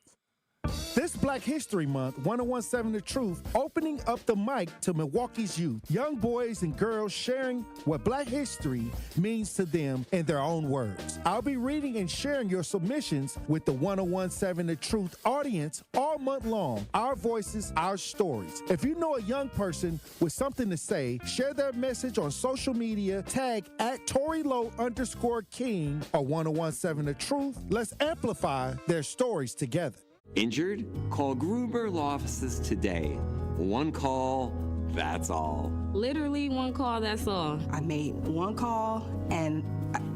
This Black History Month, 101.7 The Truth, opening up the mic to Milwaukee's youth, young boys and girls sharing what Black history means to them in their own words. I'll be reading and sharing your submissions with the 101.7 The Truth audience all month long. Our voices, our stories. If you know a young person with something to say, share their message on social media, tag at ToryLow_King or 101.7 The Truth. Let's amplify their stories together. Injured? Call Gruber Law Offices today. One call, that's all. Literally one call, that's all. I made one call and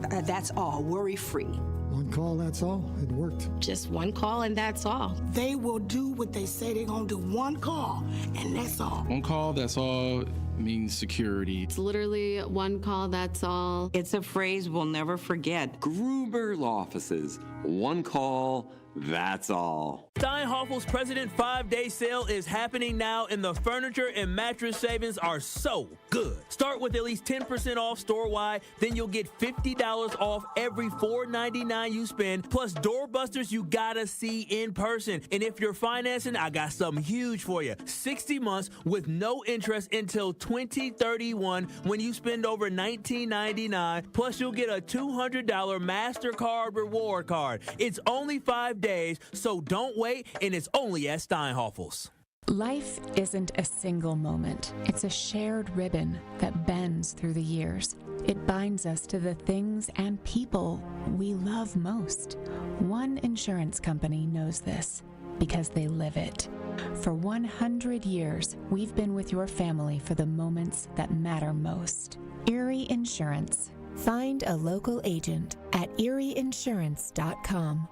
that's all, worry-free. One call, that's all. It worked. Just one call and that's all. They will do what they say they're gonna do. One call and that's all. One call, that's all means security. It's literally one call, that's all. It's a phrase we'll never forget. Gruber Law Offices. One call, that's all. Steinhoffel's President 5-Day Sale is happening now, and the furniture and mattress savings are so good. Start with at least 10% off store-wide, then you'll get $50 off every $4.99 you spend, plus doorbusters you gotta see in person. And if you're financing, I got something huge for you. 60 months with no interest until 2031 when you spend over $19.99, plus you'll get a $200 MasterCard reward card. It's only 5 days, so don't wait, and it's only at Steinhoffel's. Life isn't a single moment. It's a shared ribbon that bends through the years. It binds us to the things and people we love most. One insurance company knows this because they live it. For 100 years, we've been with your family for the moments that matter most. Erie Insurance. Find a local agent at erieinsurance.com.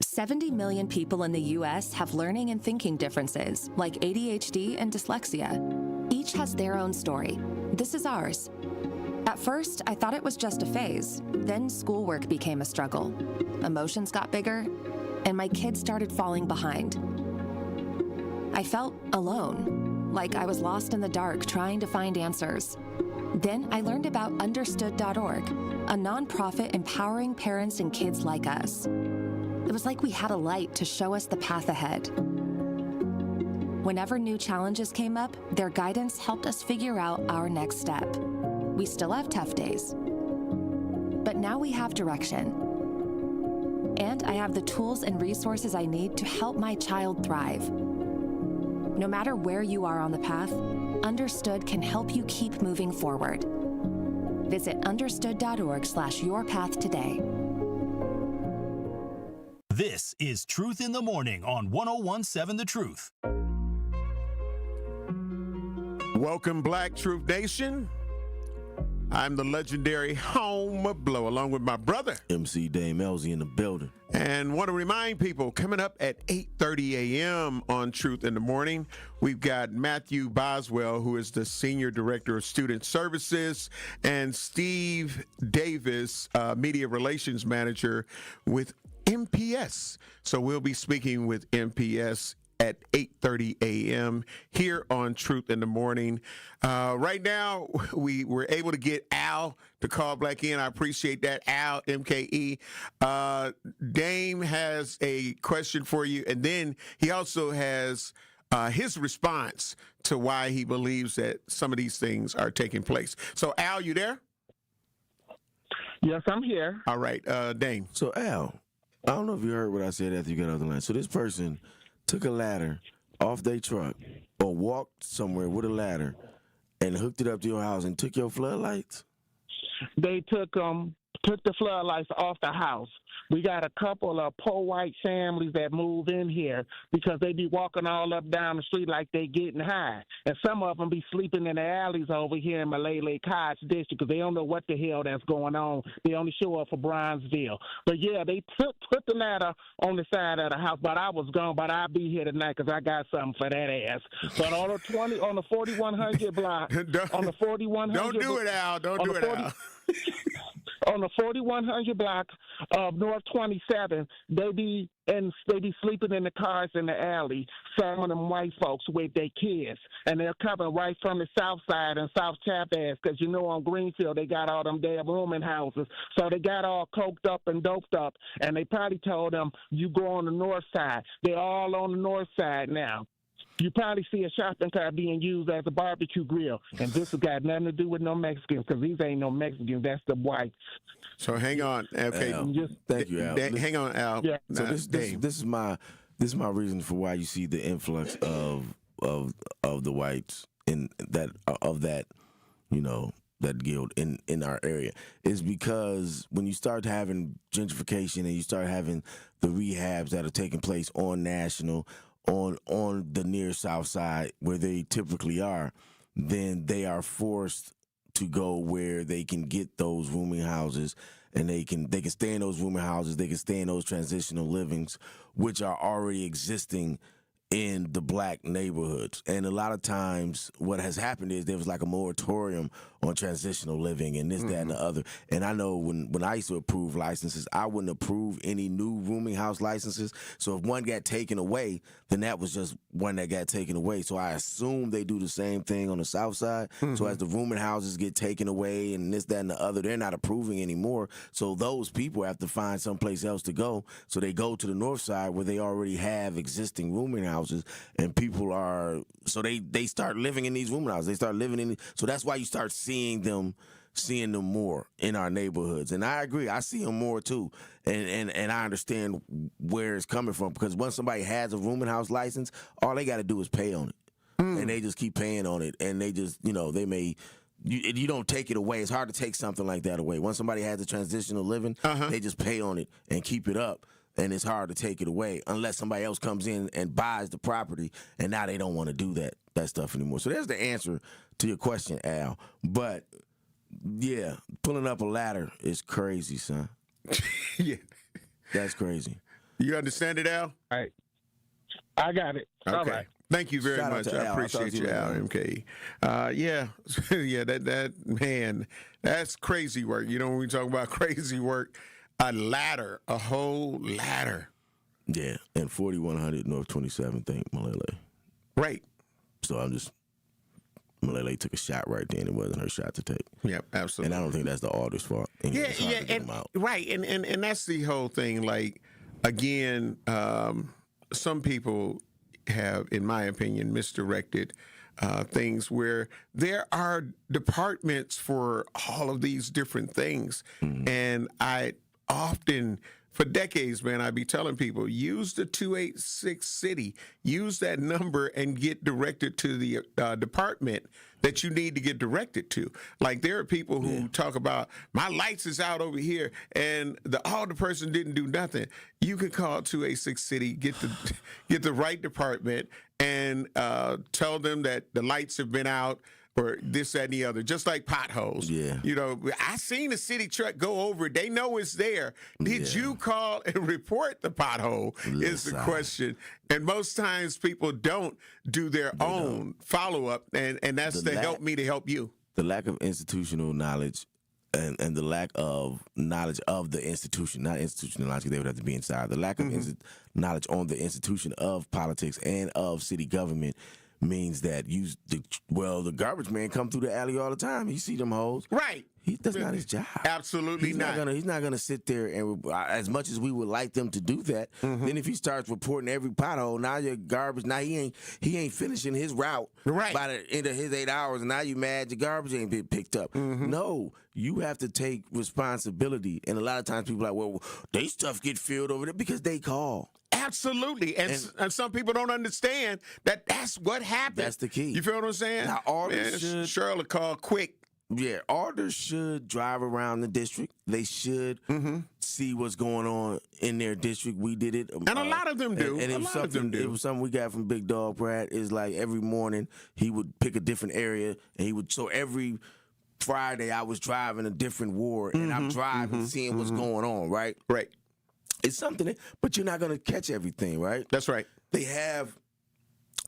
70 million people in the U.S. have learning and thinking differences, like ADHD and dyslexia. Each has their own story. This is ours. At first, I thought it was just a phase. Then schoolwork became a struggle. Emotions got bigger, and my kids started falling behind. I felt alone, like I was lost in the dark trying to find answers. Then I learned about Understood.org, a nonprofit empowering parents and kids like us. It was like we had a light to show us the path ahead. Whenever new challenges came up, their guidance helped us figure out our next step. We still have tough days, but now we have direction. And I have the tools and resources I need to help my child thrive. No matter where you are on the path, Understood can help you keep moving forward. Visit understood.org/yourpath today. This is Truth in the Morning on 101.7 The Truth. Welcome, Black Truth Nation. I'm the legendary Home Blow, along with my brother, MC Dame Elzy, in the building. And want to remind people, coming up at 8:30 a.m. on Truth in the Morning, we've got Matthew Boswell, who is the Senior Director of Student Services, and Steve Davis, Media Relations Manager with MPS. So we'll be speaking with MPS at 8:30 a.m. here on Truth in the Morning. Right now, we were able to get Al to call back in. I appreciate that, Al, MKE. Dame has a question for you, and then he also has his response to why he believes that some of these things are taking place. So, Al, you there? Yes, I'm here. All right, Dame. So, Al, I don't know if you heard what I said after you got off the line. So this person took a ladder off their truck or walked somewhere with a ladder and hooked it up to your house and took your floodlights? They took them took the floodlights off the house. We got a couple of poor white families that move in here because they be walking all up down the street like they getting high. And some of them be sleeping in the alleys over here in Malele Cottage District because they don't know what the hell that's going on. They only show up for Bronzeville. But, yeah, they put the ladder on the side of the house. But I was gone, but I'll be here tonight because I got something for that ass. But on the 4100 block, on the 4100 Don't do it, Al. Don't do it, Al. On the 4100 block of North 27, they be sleeping in the cars in the alley. Some of them white folks with their kids, and they're coming right from the south side and South Chapass, because on Greenfield they got all them damn rooming houses, so they got all coked up and doped up, and they probably told them you go on the north side. They're all on the north side now. You probably see a shopping cart being used as a barbecue grill. And this has got nothing to do with no Mexicans, because these ain't no Mexicans. That's the whites. So hang on. Okay. Thank you, Al. Hang on, Al. Yeah. So this is my reason for why you see the influx of the whites in that that guild in our area is because when you start having gentrification and you start having the rehabs that are taking place on National, on the near south side where they typically are, then they are forced to go where they can get those rooming houses, and they can stay in those rooming houses, they can stay in those transitional livings, which are already existing in the black neighborhoods. And a lot of times what has happened is there was like a moratorium on transitional living and this, that, and the other. And I know when I used to approve licenses, I wouldn't approve any new rooming house licenses. So if one got taken away, then that was just one that got taken away. So I assume they do the same thing on the south side. So as the rooming houses get taken away and this, that, and the other, they're not approving anymore. So those people have to find someplace else to go. So they go to the north side where they already have existing rooming houses, and people are, so they start living in these rooming houses. They start living in, so that's why you start seeing them more in our neighborhoods. And I agree, I see them more too. And I understand where it's coming from, because once somebody has a rooming house license, all they got to do is pay on it. And they just keep paying on it. And they just, they may, you don't take it away. It's hard to take something like that away. Once somebody has a transitional living, they just pay on it and keep it up. And it's hard to take it away unless somebody else comes in and buys the property, and now they don't want to do that stuff anymore. So there's the answer to your question, Al. But yeah, pulling up a ladder is crazy, son. Yeah, that's crazy. You understand it, Al? All right, I got it. Okay. All right. Thank you very Shout out much. to I Al. appreciate you, Al, MK. Yeah, that man, that's crazy work. When we talk about crazy work, a whole ladder. Yeah, and 4100 North 27th, think Malele. Right. So Malele took a shot right then. It wasn't her shot to take. Yep, absolutely. And I don't think that's the artist's fault. Right, and that's the whole thing. Like, again, some people have, in my opinion, misdirected things where there are departments for all of these different things. And I often, for decades, man, I'd be telling people, use the 286 city, use that number and get directed to the department that you need to get directed to. Like, there are people who talk about, my lights is out over here, and the person didn't do nothing. You can call 286 city, get the right department, and tell them that the lights have been out, or this, that, and the other, just like potholes. Yeah. I seen a city truck go over it. They know it's there. Did you call and report the pothole is the question. And most times people don't do their own follow-up, and that's to help me to help you. The lack of institutional knowledge and the lack of knowledge of the institution, not institutional knowledge, they would have to be inside. The lack of knowledge on the institution of politics and of city government means that the garbage man come through the alley all the time. You see them hoes. Right. That's not his job. Absolutely not. He's not gonna sit there and, as much as we would like them to do that, then if he starts reporting every pothole, now your garbage, now he ain't finishing his route by the end of his 8 hours, and now you mad your garbage ain't been picked up. No, you have to take responsibility. And a lot of times people are like, well, they stuff get filled over there because they call. Absolutely. And some people don't understand that that's what happened. That's the key. You feel what I'm saying? Now, Cheryl will call quick. Yeah, alders should drive around the district. They should see what's going on in their district. We did it. And a lot of them do. And a lot of them do. It was something we got from Big Dog Pratt. Is like every morning he would pick a different area, and he would. So every Friday I was driving a different ward, and I'm driving, seeing what's going on. Right. Right. It's something, but you're not going to catch everything. Right. That's right. They have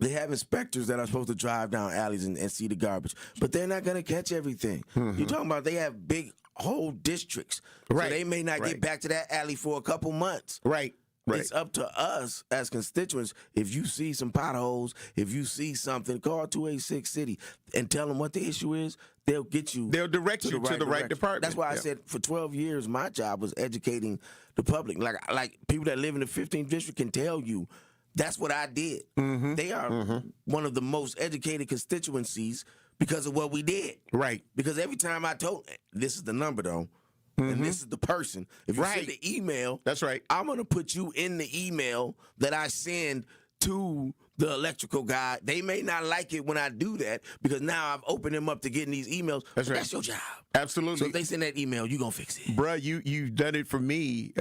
inspectors that are supposed to drive down alleys and see the garbage, but they're not going to catch everything. You're talking about they have big whole districts, right? So they may not get back to that alley for a couple months, right? Right. It's up to us as constituents. If you see some potholes, if you see something, call 286 City and tell them what the issue is. They'll get you. They'll direct you to the right department. That's why I said for 12 years my job was educating the public. Like people that live in the 15th district can tell you. That's what I did. They are one of the most educated constituencies because of what we did. Right. Because every time I told, this is the number though, and this is the person. If you send the email, that's right. I'm going to put you in the email that I send to the electrical guy. They may not like it when I do that because now I've opened them up to getting these emails. That's right. That's your job. Absolutely. So if they send that email, you're going to fix it. Bruh, you've done it for me.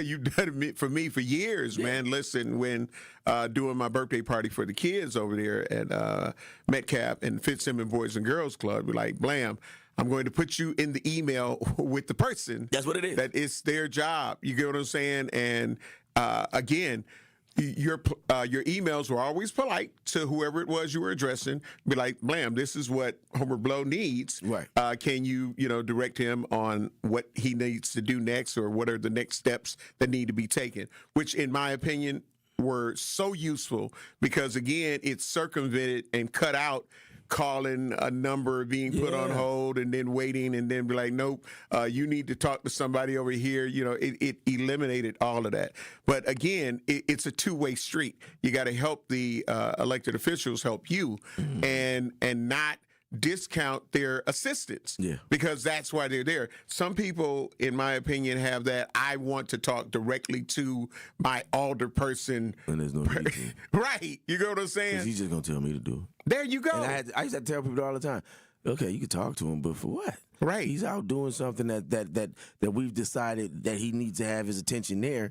You've done it for me for years, man. Listen, when doing my birthday party for the kids over there at Metcalf and Fitzsimmons Boys and Girls Club, we're like, blam, I'm going to put you in the email with the person. That's what it is. That it's their job. You get what I'm saying? And again, your emails were always polite to whoever it was you were addressing. Be like, blam, this is what Homer Blow needs. Right. Can you direct him on what he needs to do next, or what are the next steps that need to be taken? Which, in my opinion, were so useful because, again, it circumvented and cut out calling a number, being put on hold, and then waiting, and then be like, nope, you need to talk to somebody over here. It eliminated all of that. But again, it's a two-way street. You got to help the elected officials help you, and not discount their assistance. Yeah. Because that's why they're there. Some people, in my opinion, have that I want to talk directly to my alder person. And there's no need to. Right. You know what I'm saying? Because he's just going to tell me to do it. There you go. And I used to tell people all the time, okay, you can talk to him, but for what? Right. He's out doing something that we've decided that he needs to have his attention there.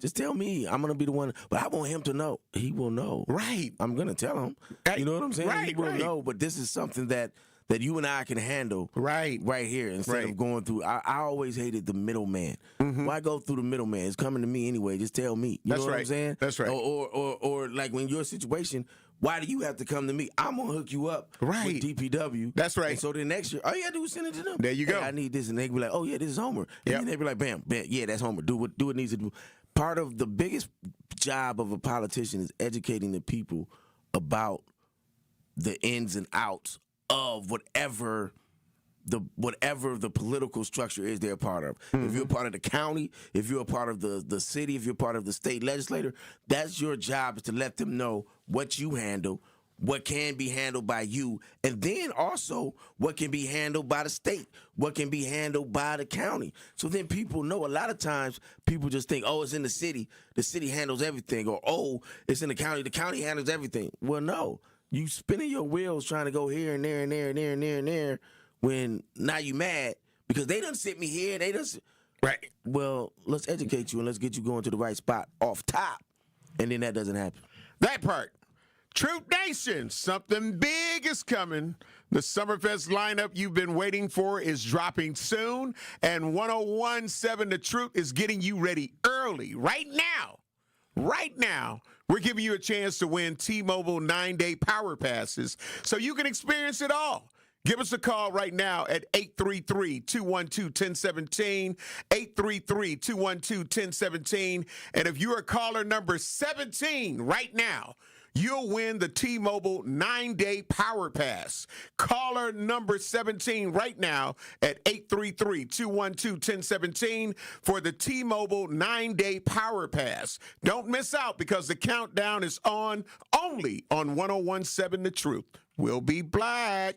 Just tell me. I'm going to be the one. But I want him to know. He will know. Right. I'm going to tell him. You know what I'm saying? Right, he will know. But this is something that you and I can handle right here instead of going through. I always hated the middleman. Why go through the middleman? It's coming to me anyway. Just tell me. You know what I'm saying? That's right. Or like when your situation, why do you have to come to me? I'm going to hook you up with DPW. That's right. And so the next year, all you got to do is send it to them. There you go. I need this. And they be like, oh, yeah, this is Homer. And then they be like, bam, yeah, that's Homer. Do what it needs to do. Part of the biggest job of a politician is educating the people about the ins and outs of whatever the political structure is they're a part of. If you're a part of the county, if you're a part of the city, if you're part of the state legislature, that's your job, is to let them know what you handle, what can be handled by you, and then also what can be handled by the state, what can be handled by the county. So then people know. A lot of times people just think, oh, it's in the city handles everything, or oh, it's in the county handles everything. Well, no. You spinning your wheels trying to go here and there and there and there and there and there, when now you mad because they done sent me here, they done. Right. Well, let's educate you and let's get you going to the right spot off top, and then that doesn't happen. That part. Troop Nation, something big is coming. The Summerfest lineup you've been waiting for is dropping soon, and 101.7 The Truth is getting you ready early, right now. Right now, we're giving you a chance to win T-Mobile 9-day power passes so you can experience it all. Give us a call right now at 833-212-1017, 833-212-1017. And if you're caller number 17 right now, you'll win the T-Mobile 9-day power pass. Caller number 17 right now at 833-212-1017 for the T-Mobile 9-day power pass. Don't miss out because the countdown is on only on 101.7 The Truth. We'll be black.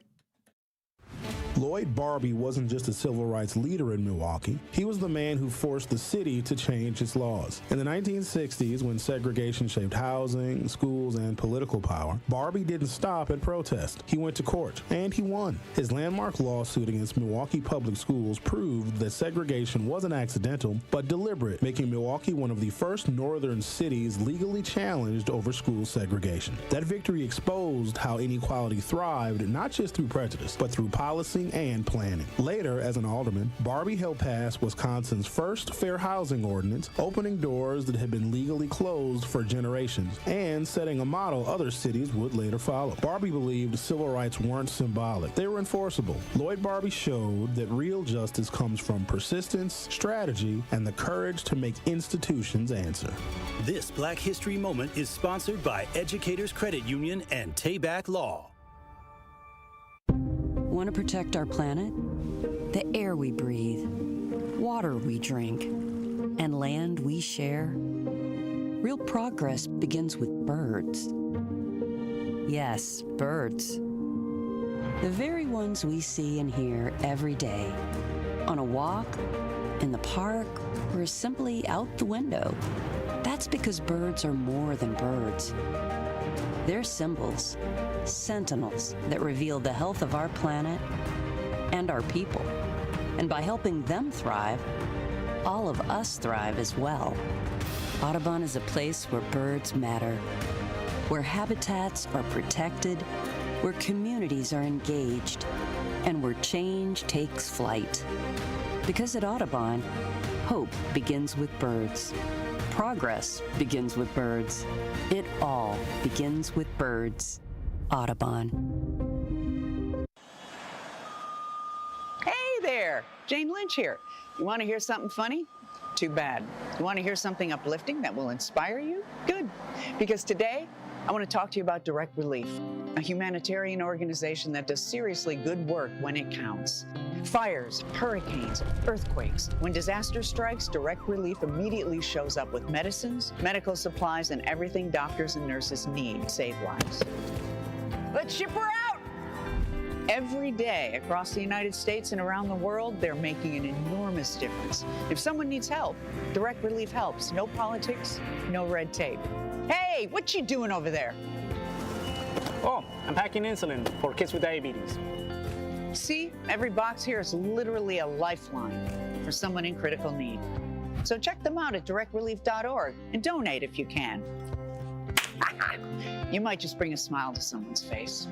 Lloyd Barbie wasn't just a civil rights leader in Milwaukee. He was the man who forced the city to change its laws. In the 1960s, when segregation shaped housing, schools, and political power, Barbie didn't stop at protest. He went to court, and he won. His landmark lawsuit against Milwaukee public schools proved that segregation wasn't accidental, but deliberate, making Milwaukee one of the first northern cities legally challenged over school segregation. That victory exposed how inequality thrived not just through prejudice, but through policy and planning. Later, as an alderman, Barbie helped pass Wisconsin's first fair housing ordinance, opening doors that had been legally closed for generations, and setting a model other cities would later follow. Barbie believed civil rights weren't symbolic, they were enforceable. Lloyd Barbie showed that real justice comes from persistence, strategy, and the courage to make institutions answer. This Black History Moment is sponsored by Educators Credit Union and Tayback Law. Want to protect our planet? The air we breathe, water we drink, and land we share? Real progress begins with birds. Yes, birds. The very ones we see and hear every day. On a walk, in the park, or simply out the window. That's because birds are more than birds. They're symbols, sentinels that reveal the health of our planet and our people. And by helping them thrive, all of us thrive as well. Audubon is a place where birds matter, where habitats are protected, where communities are engaged, and where change takes flight. Because at Audubon, hope begins with birds. Progress begins with birds. It all begins with birds. Audubon. Hey there, Jane Lynch here. You want to hear something funny? Too bad. You want to hear something uplifting that will inspire you? Good. Because today, I want to talk to you about Direct Relief, a humanitarian organization that does seriously good work when it counts. Fires, hurricanes, earthquakes. When disaster strikes, Direct Relief immediately shows up with medicines, medical supplies, and everything doctors and nurses need to save lives. Let's ship her out! Every day across the United States and around the world, they're making an enormous difference. If someone needs help, Direct Relief helps. No politics, no red tape. Hey, what you doing over there? Oh, I'm packing insulin for kids with diabetes. See, every box here is literally a lifeline for someone in critical need. So check them out at directrelief.org and donate if you can. You might just bring a smile to someone's face.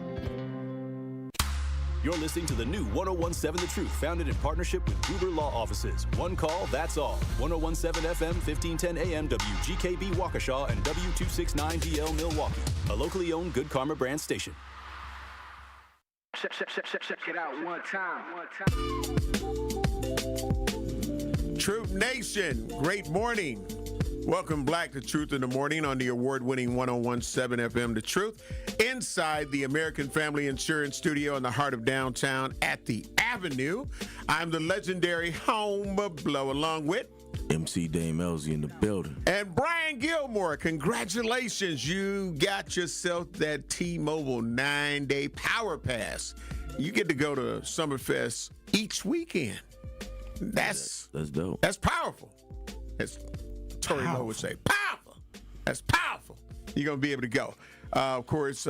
You're listening to the new 1017 The Truth, founded in partnership with Gruber Law Offices. One call, that's all. 1017 FM, 1510 AM, WGKB Waukesha, and W269DL Milwaukee. A locally owned Good Karma brand station. Check it out one time. Truth Nation, great morning. Welcome back to Truth in the Morning on the award-winning 1017 FM The Truth, inside the American Family Insurance Studio in the heart of downtown at the Avenue. I'm the legendary Home Blow, along with MC Dame Elsie in the building. And Brian Gilmore, congratulations. You got yourself that T-Mobile 9-day power pass. You get to go to Summerfest each weekend. That's dope. That's powerful. As Tori Moe would say, powerful. That's powerful. You're going to be able to go. Of course,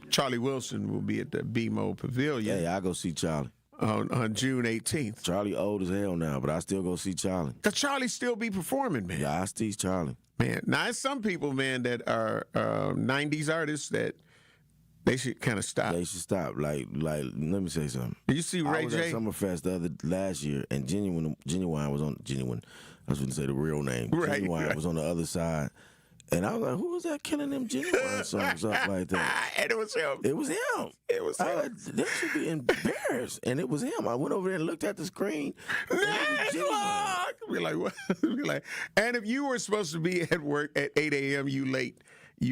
Charlie Wilson will be at the BMO Pavilion. Yeah, I'll go see Charlie. On June 18th. Charlie old as hell now, but I still go see Charlie. Does Charlie still be performing, man? Yeah, I see Charlie. Man, now there's some people, man, that are 90s artists that they should kind of stop. They should stop. Like, let me say something. Did you see Ray I was J? at Summerfest last year, and Genuine was on Genuine. I was going to say the real name. Right, Genuine was on the other side. And I was like, who was that killing them Genuine songs up like that? And it was him. It was him. It was him. Like, they should be embarrassed. And it was him. I went over there and looked at the screen. Be like, what? Be like, and if you were supposed to be at work at 8 a.m., you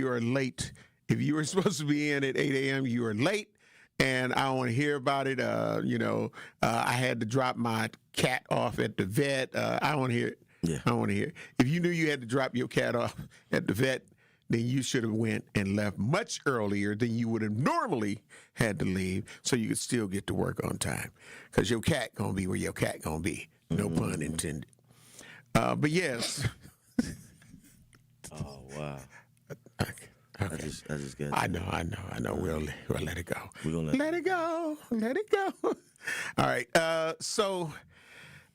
are late. If you were supposed to be in at 8 a.m., you are late. And I don't want to hear about it. I had to drop my cat off at the vet. I don't want to hear it. Yeah. I don't want to hear it. If you knew you had to drop your cat off at the vet, then you should have went and left much earlier than you would have normally had to leave, so you could still get to work on time. Because your cat gonna be where your cat gonna be. No pun intended. But yes. Oh wow. Okay. I just got. I know. We'll let it go. We're gonna let it go. Let it go. All right. So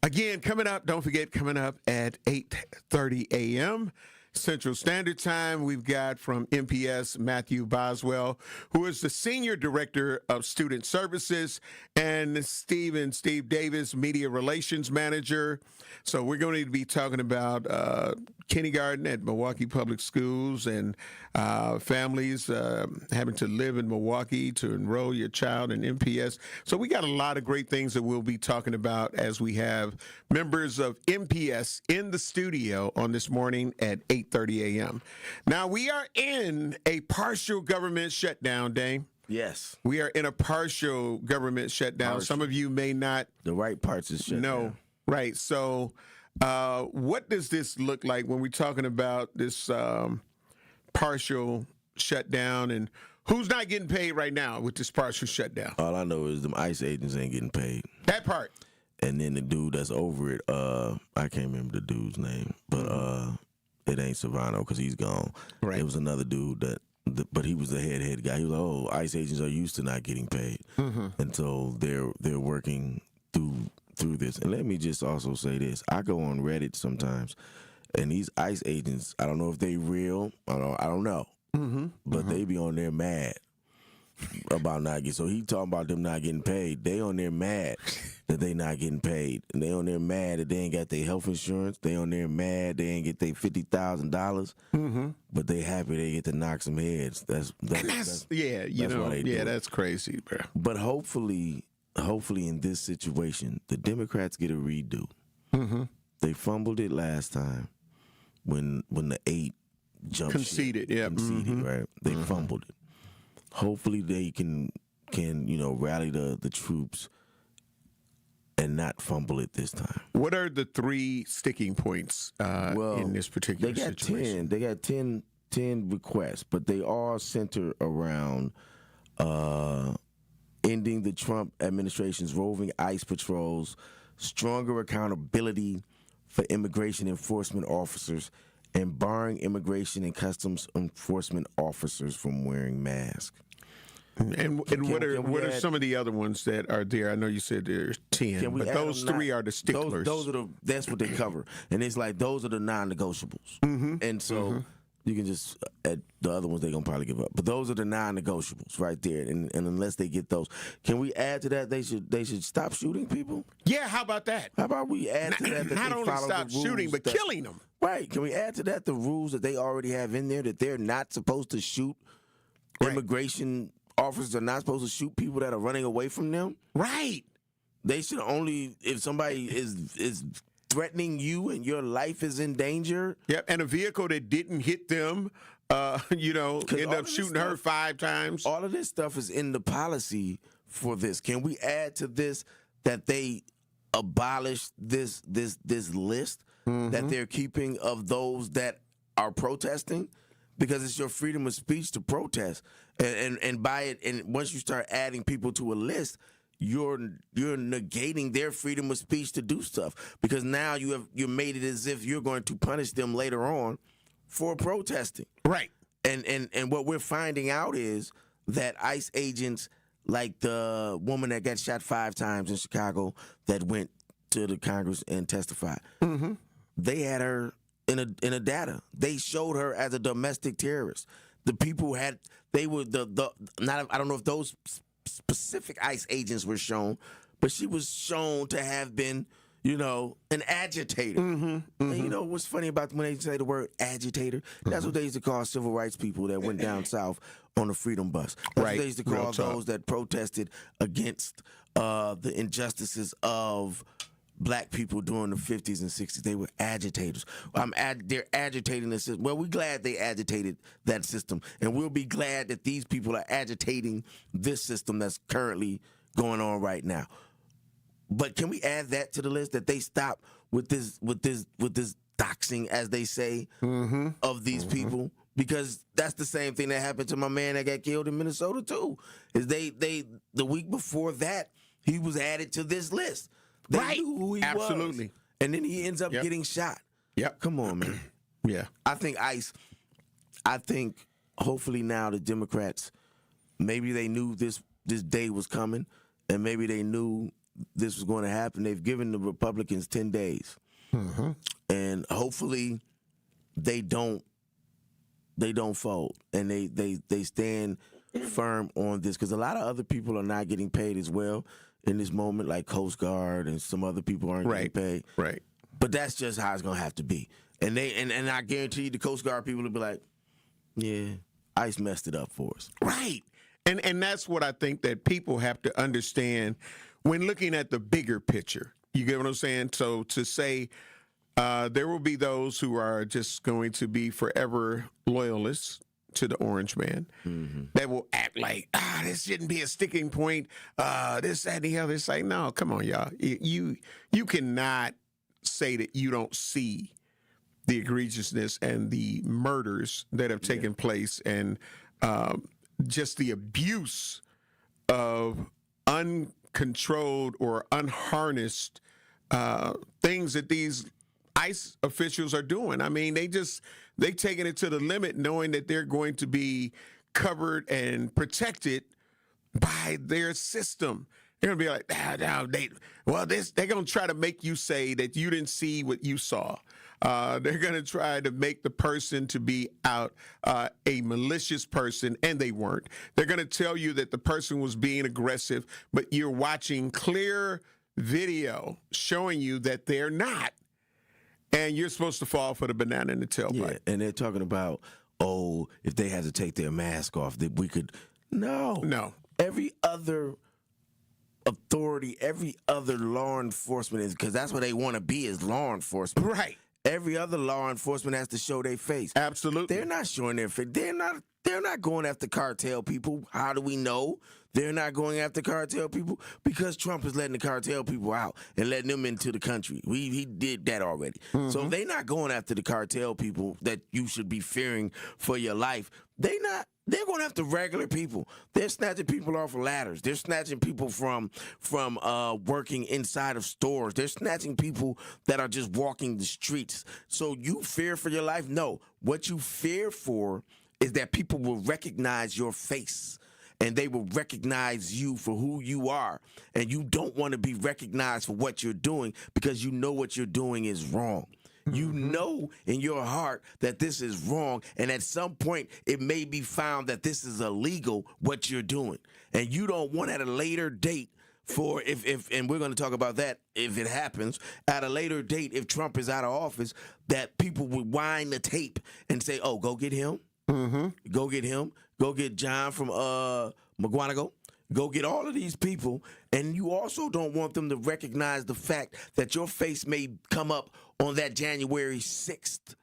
again, coming up. Don't forget, coming up at 8:30 a.m. Central Standard Time, we've got from MPS Matthew Boswell, who is the Senior Director of Student Services, and Steve Davis, Media Relations Manager. So we're going to be talking about kindergarten at Milwaukee Public Schools and families having to live in Milwaukee to enroll your child in MPS. So we got a lot of great things that we'll be talking about as we have members of MPS in the studio on this morning at 8:30 a.m. Now, we are in a partial government shutdown, Dane. Yes. We are in a partial government shutdown. Some of you may not. The right parts is shut down. Right. So what does this look like when we're talking about this partial shutdown, and who's not getting paid right now with this partial shutdown? All I know is them ICE agents ain't getting paid. That part. And then the dude that's over it, I can't remember the dude's name, but it ain't Savano because he's gone. Right. It was another dude but he was the head guy. He was like, oh, ICE agents are used to not getting paid. And so they're working through this. And let me just also say this. I go on Reddit sometimes, and these ICE agents, I don't know if they real. I don't know. But they be on there mad about not getting. So he talking about them not getting paid. They on there mad that they not getting paid. And they on there mad that they ain't got their health insurance. They on there mad they ain't get their $50,000. But they happy they get to knock some heads. That's why they do it. That's crazy, bro. But hopefully in this situation, the Democrats get a redo. They fumbled it last time when the 8 jumped conceded, right? They fumbled it. Hopefully they can rally the troops and not fumble it this time. What are the 3 sticking points in this particular situation? They got 10 requests, but they all center around ending the Trump administration's roving ICE patrols, stronger accountability for immigration enforcement officers, and barring immigration and customs enforcement officers from wearing masks. And what are some of the other ones that are there? I know you said there's 10, but those 3 are the sticklers. That's what they cover, and it's like those are the non-negotiables. And so you can just the other ones they're gonna probably give up, but those are the non-negotiables right there. And unless they get those, can we add to that? They should stop shooting people. Yeah, how about that? How about we add to that? Not only stop shooting, but killing them. Right? Can we add to that the rules that they already have in there that they're not supposed to shoot immigration officers are not supposed to shoot people that are running away from them? Right. They should only if somebody is threatening you and your life is in danger. Yep, and a vehicle that didn't hit them, end up shooting her 5 times. All of this stuff is in the policy for this. Can we add to this that they abolish this list that they're keeping of those that are protesting? Because it's your freedom of speech to protest, and by it, and once you start adding people to a list, you're negating their freedom of speech to do stuff. Because now you made it as if you're going to punish them later on for protesting. Right. And what we're finding out is that ICE agents, like the woman that got shot 5 times in Chicago, that went to the Congress and testified, they had her in a data. They showed her as a domestic terrorist. The people I don't know if those specific ICE agents were shown, but she was shown to have been, an agitator. And you know what's funny about when they say the word agitator? That's what they used to call civil rights people that went down south on the Freedom Bus. That's what they used to call those that protested against the injustices of black people during the 50s and 60s. They were agitators. They're agitating the system. Well, we're glad they agitated that system, and we'll be glad that these people are agitating this system that's currently going on right now. But can we add that to the list, that they stop with this doxing, as they say, of these people? because that's the same thing that happened to my man that got killed in Minnesota too. Is they the week before that he was added to this list. They knew who he Absolutely. was. And then he ends up getting shot. Yep. Come on, man. Yeah. I think hopefully now the Democrats, maybe they knew this day was coming, and maybe they knew this was going to happen. They've given the Republicans 10 days. Mm-hmm. And hopefully they don't fold, and they stand firm on this, because a lot of other people are not getting paid as well in this moment, like Coast Guard and some other people aren't getting paid. Right. But that's just how it's gonna have to be. And I guarantee you the Coast Guard people will be like, yeah, ICE messed it up for us. Right. And that's what I think that people have to understand when looking at the bigger picture. You get what I'm saying? So to say there will be those who are just going to be forever loyalists to the Orange Man, that will act like, this shouldn't be a sticking point, this, that, and the other. It's like, no, come on, y'all. You cannot say that you don't see the egregiousness and the murders that have taken place, and just the abuse of uncontrolled or unharnessed things that these ICE officials are doing. I mean, they've taken it to the limit, knowing that they're going to be covered and protected by their system. They're going to be like, they're going to try to make you say that you didn't see what you saw. They're going to try to make the person to be out a malicious person, and they weren't. They're going to tell you that the person was being aggressive, but you're watching clear video showing you that they're not. And you're supposed to fall for the banana in the tailpipe. Yeah, and they're talking about, if they had to take their mask off, that we could. No. Every other authority, every other law enforcement is, because that's what they want to be, is law enforcement. Right. Every other law enforcement has to show their face. Absolutely. They're not showing their face. They're not going after cartel people. How do we know they're not going after cartel people? Because Trump is letting the cartel people out and letting them into the country. He did that already. Mm-hmm. So if they're not going after the cartel people that you should be fearing for your life, they're going after regular people. They're snatching people off of ladders. They're snatching people from working inside of stores. They're snatching people that are just walking the streets. So you fear for your life? No. What you fear for is that people will recognize your face, and they will recognize you for who you are. And you don't want to be recognized for what you're doing, because you know what you're doing is wrong. You know in your heart that this is wrong, and at some point it may be found that this is illegal, what you're doing. And you don't want at a later date, for if and we're going to talk about that if it happens, at a later date, if Trump is out of office, that people would wind the tape and say, go get him. Mm-hmm. Go get him. Go get John from McGuanago. Go get all of these people. And you also don't want them to recognize the fact that your face may come up on that January 6th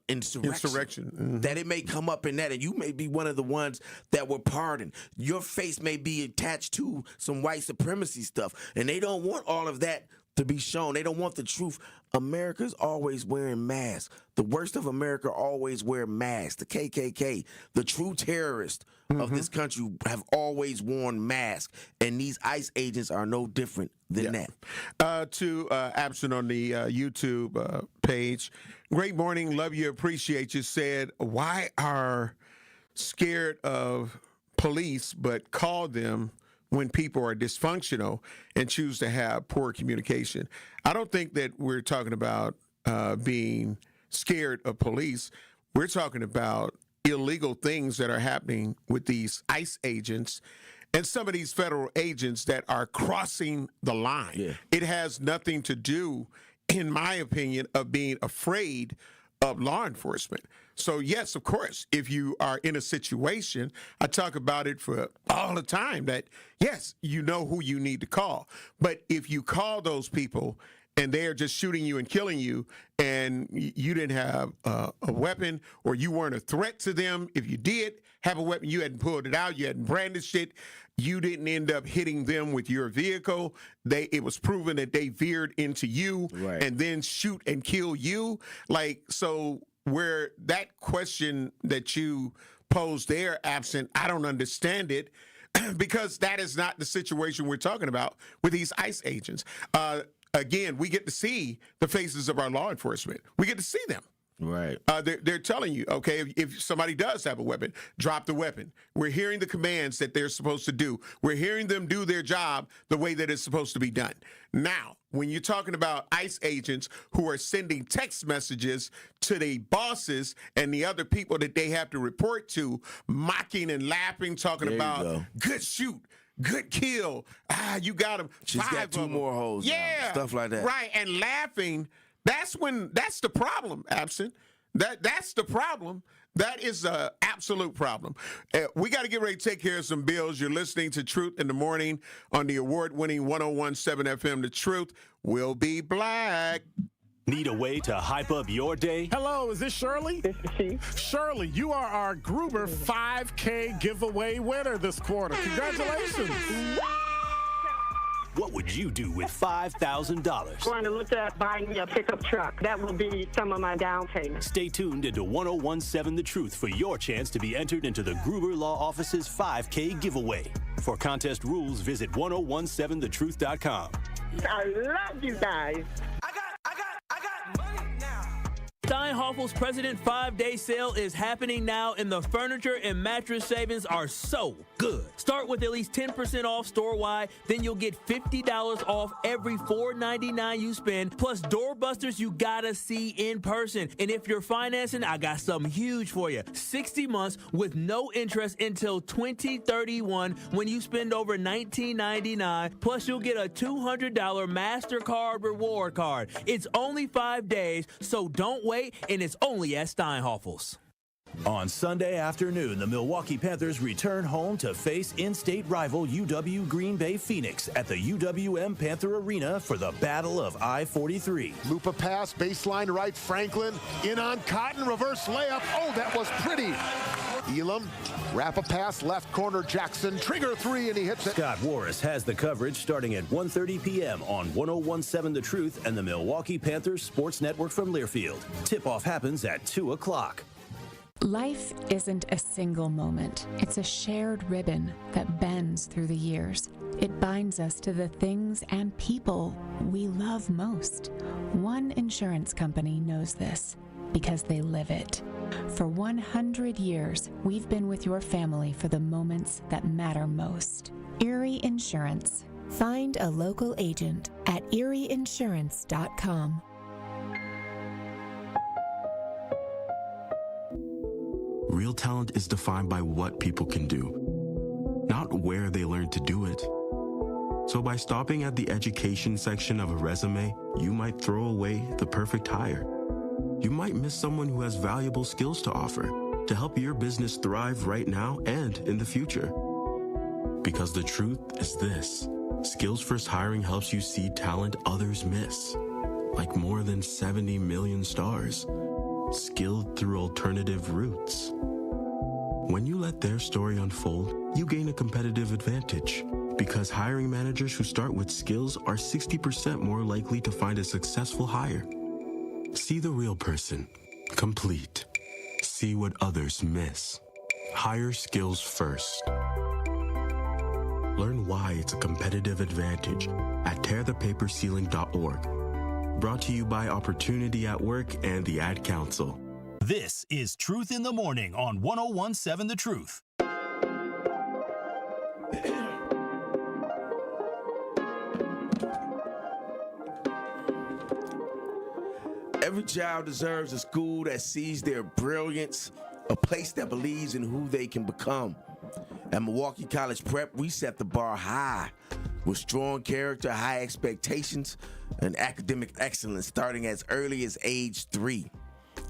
insurrection. Mm-hmm. That it may come up in that, and you may be one of the ones that were pardoned. Your face may be attached to some white supremacy stuff, and they don't want all of that to be shown. They don't want the truth. America's always wearing masks. The worst of America always wear masks. The KKK, the true terrorists of this country, have always worn masks, and these ICE agents are no different than that. To Absent on the YouTube page, great morning, love you, appreciate you, said, why are scared of police but call them when people are dysfunctional and choose to have poor communication? I don't think that we're talking about being scared of police. We're talking about illegal things that are happening with these ICE agents and some of these federal agents that are crossing the line. Yeah. It has nothing to do, in my opinion, of being afraid of law enforcement. So yes, of course, if you are in a situation, I talk about it for all the time, that yes, you know who you need to call. But if you call those people and they're just shooting you and killing you, and you didn't have a weapon, or you weren't a threat to them, if you did have a weapon, you hadn't pulled it out, you hadn't brandished it, you didn't end up hitting them with your vehicle, it was proven that they veered into you and then shoot and kill you. So where that question that you posed there, absent, I don't understand it because that is not the situation we're talking about with these ICE agents. Again, we get to see the faces of our law enforcement. We get to see them. Right. They're telling you, okay, if somebody does have a weapon, drop the weapon. We're hearing the commands that they're supposed to do. We're hearing them do their job the way that it's supposed to be done. Now, when you're talking about ICE agents who are sending text messages to the bosses and the other people that they have to report to, mocking and laughing, talking about good shoot, good kill. You got him. She's got 2 more holes. Yeah. Now. Stuff like that. Right. And laughing. That's the problem, Absent. That's the problem. That is an absolute problem. We got to get ready to take care of some bills. You're listening to Truth in the Morning on the award-winning 101.7 FM. The Truth will be black. Need a way to hype up your day? Hello, is this Shirley? This is she. Shirley, you are our Gruber 5K giveaway winner this quarter. Congratulations. What would you do with $5,000? Going to look at buying me a pickup truck. That will be some of my down payment. Stay tuned into 101.7 The Truth for your chance to be entered into the Gruber Law Office's 5K giveaway. For contest rules, visit 1017thetruth.com. I love you guys. Steinhoffel's President 5-Day Sale is happening now, and the furniture and mattress savings are so good. Start with at least 10% off store-wide, then you'll get $50 off every $4.99 you spend, plus doorbusters you gotta see in person. And if you're financing, I got something huge for you. 60 months with no interest until 2031 when you spend over $19.99, plus you'll get a $200 MasterCard reward card. It's only 5 days, so don't wait. And it's only at Steinhoffel's. On Sunday afternoon, the Milwaukee Panthers return home to face in-state rival UW Green Bay Phoenix at the UWM Panther Arena for the Battle of I-43. Loop a pass, baseline right, Franklin, in on Cotton, reverse layup. Oh, that was pretty. Elam, wrap a pass, left corner, Jackson, trigger 3, and he hits it. Scott Warris has the coverage starting at 1:30 p.m. on 101.7 The Truth and the Milwaukee Panthers Sports Network from Learfield. Tip-off happens at 2 o'clock. Life isn't a single moment. It's a shared ribbon that bends through the years. It binds us to the things and people we love most. One insurance company knows this because they live it. For 100 years, we've been with your family for the moments that matter most. Erie Insurance. Find a local agent at erieinsurance.com. Real talent is defined by what people can do, not where they learn to do it. So by stopping at the education section of a resume, you might throw away the perfect hire. You might miss someone who has valuable skills to offer to help your business thrive right now and in the future. Because the truth is this: Skills First Hiring helps you see talent others miss, like more than 70 million stars, skilled through alternative routes. When you let their story unfold, you gain a competitive advantage, because hiring managers who start with skills are 60% more likely to find a successful hire. See the real person, complete. See what others miss. Hire skills first. Learn why it's a competitive advantage at tearthepaperceiling.org. Brought to you by Opportunity at Work and the Ad Council. This is Truth in the Morning on 101.7 The Truth. Every child deserves a school that sees their brilliance, a place that believes in who they can become. At Milwaukee College Prep, we set the bar high with strong character, high expectations, and academic excellence starting as early as age 3.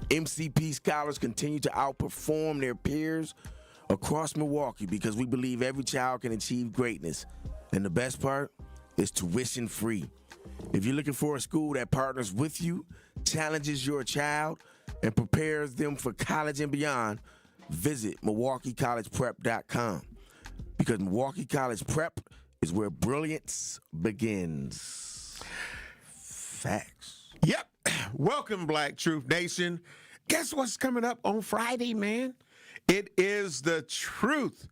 MCP scholars continue to outperform their peers across Milwaukee because we believe every child can achieve greatness. And the best part is tuition free. If you're looking for a school that partners with you, challenges your child, and prepares them for college and beyond, visit MilwaukeeCollegePrep.com, because Milwaukee College Prep is where brilliance begins. Facts. Yep. Welcome, Black Truth Nation. guess what's coming up on Friday, man? It is the Truth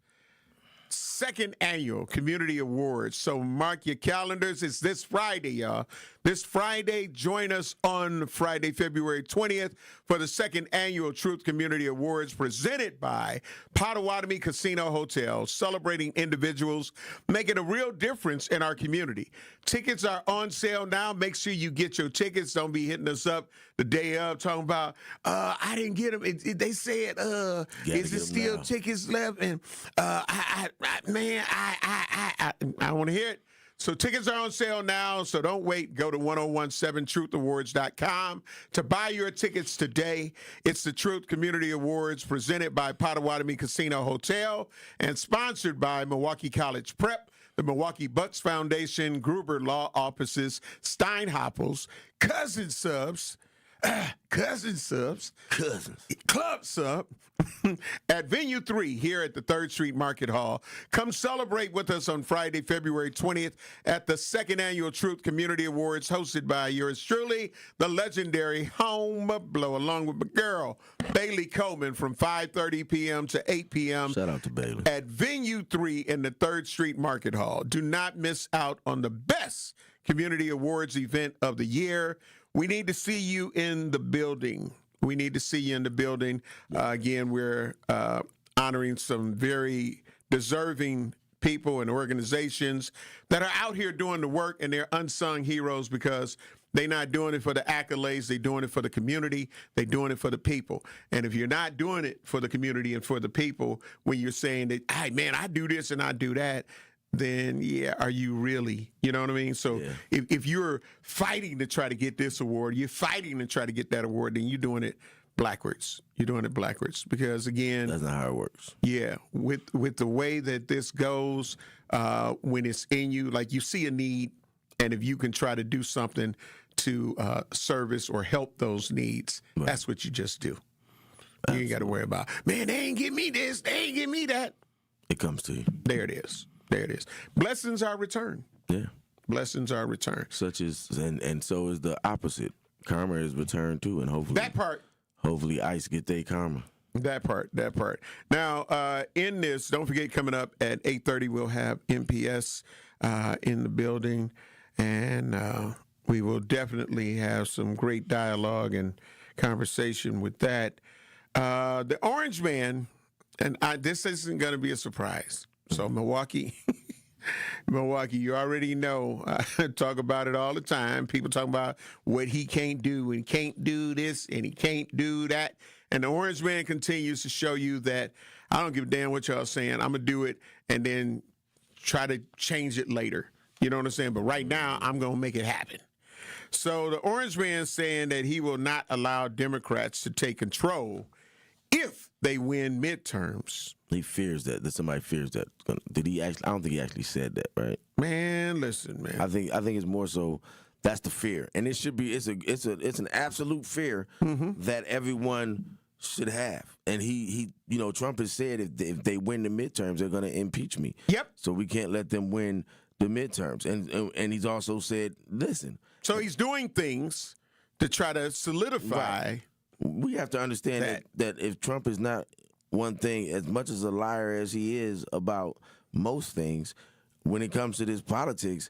second annual Community Awards. So mark your calendars. It's this Friday, y'all. This Friday, join us on Friday, February 20th for the second annual Truth Community Awards presented by Potawatomi Casino Hotel, celebrating individuals making a real difference in our community. Tickets are on sale now. Make sure you get your tickets. Don't be hitting us up the day of talking about, I didn't get them. They said, is there still tickets left? And I want to hear it. So tickets are on sale now, so don't wait. Go to 1017truthawards.com to buy your tickets today. It's the Truth Community Awards presented by Potawatomi Casino Hotel and sponsored by Milwaukee College Prep, the Milwaukee Bucks Foundation, Gruber Law Offices, Steinhoppels, Cousin Subs, Club Sub, at Venue 3 here at the 3rd Street Market Hall. Come celebrate with us on Friday, February 20th at the second annual Truth Community Awards hosted by yours truly, the legendary Home Blow, along with my girl, Bailey Coleman, from 5:30 p.m. to 8 p.m. Shout out to Bailey. At Venue 3 in the 3rd Street Market Hall. Do not miss out on the best Community Awards event of the year. We need to see you in the building. We need to see you in the building. Again, we're honoring some very deserving people and organizations that are out here doing the work, and they're unsung heroes because they're not doing it for the accolades. They're doing it for the community. They're doing it for the people. And if you're not doing it for the community and for the people, when you're saying that, hey, man, I do this and I do that, then, yeah, are you really? You know what I mean? So if you're fighting to try to get this award, you're fighting to try to get that award, then you're doing it backwards. You're doing it backwards because, again, that's not how it works. Yeah, with the way that this goes, when it's in you, like you see a need, and if you can try to do something to service or help those needs, that's what you just do. You ain't got to worry about, man, they ain't give me this, they ain't give me that. It comes to you. There it is. There it is. Blessings are returned. Yeah. Blessings are returned. Such as, and so is the opposite. Karma is returned too, and hopefully that part. Hopefully ICE get their karma. That part. Now, in this, don't forget, coming up at 8:30, we'll have MPS in the building, and we will definitely have some great dialogue and conversation with that. The Orange Man, and this isn't going to be a surprise. So Milwaukee, you already know. I talk about it all the time. People talk about what he can't do and can't do this and he can't do that. And the Orange Man continues to show you that I don't give a damn what y'all saying. I'm going to do it and then try to change it later. You know what I'm saying? But right now, I'm going to make it happen. So the Orange Man saying that he will not allow Democrats to take control if they win midterms. He fears that somebody fears that. Did he actually? I don't think he actually said that, right? Man, listen, man. I think it's more so that's the fear, and it should be. It's an absolute fear that everyone should have. And he Trump has said if they win the midterms, they're going to impeach me. Yep. So we can't let them win the midterms. And he's also said, listen. So he's doing things to try to solidify. Right. We have to understand that if Trump is not one thing, as much as a liar as he is about most things, when it comes to this politics,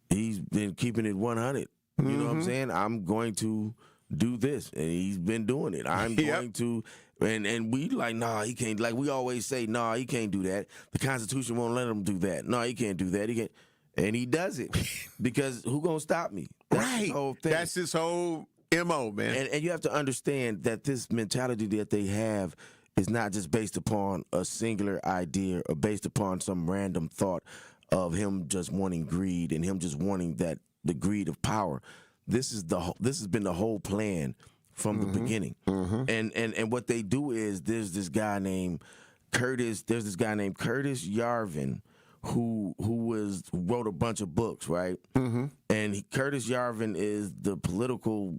he's been keeping it 100. You know what I'm saying? I'm going to do this, and he's been doing it. I'm going to, and we like, nah, he can't. Like we always say, nah, he can't do that. The Constitution won't let him do that. No, he can't do that. He can't, and he does it because who gonna stop me? That's his whole thing. That's his whole MO, man. And you have to understand that this mentality that they have is not just based upon a singular idea or based upon some random thought of him just wanting greed and him just wanting the greed of power. This has been the whole plan from the beginning. And what they do is there's this guy named Curtis Yarvin who wrote a bunch of books, right? And Curtis Yarvin is the political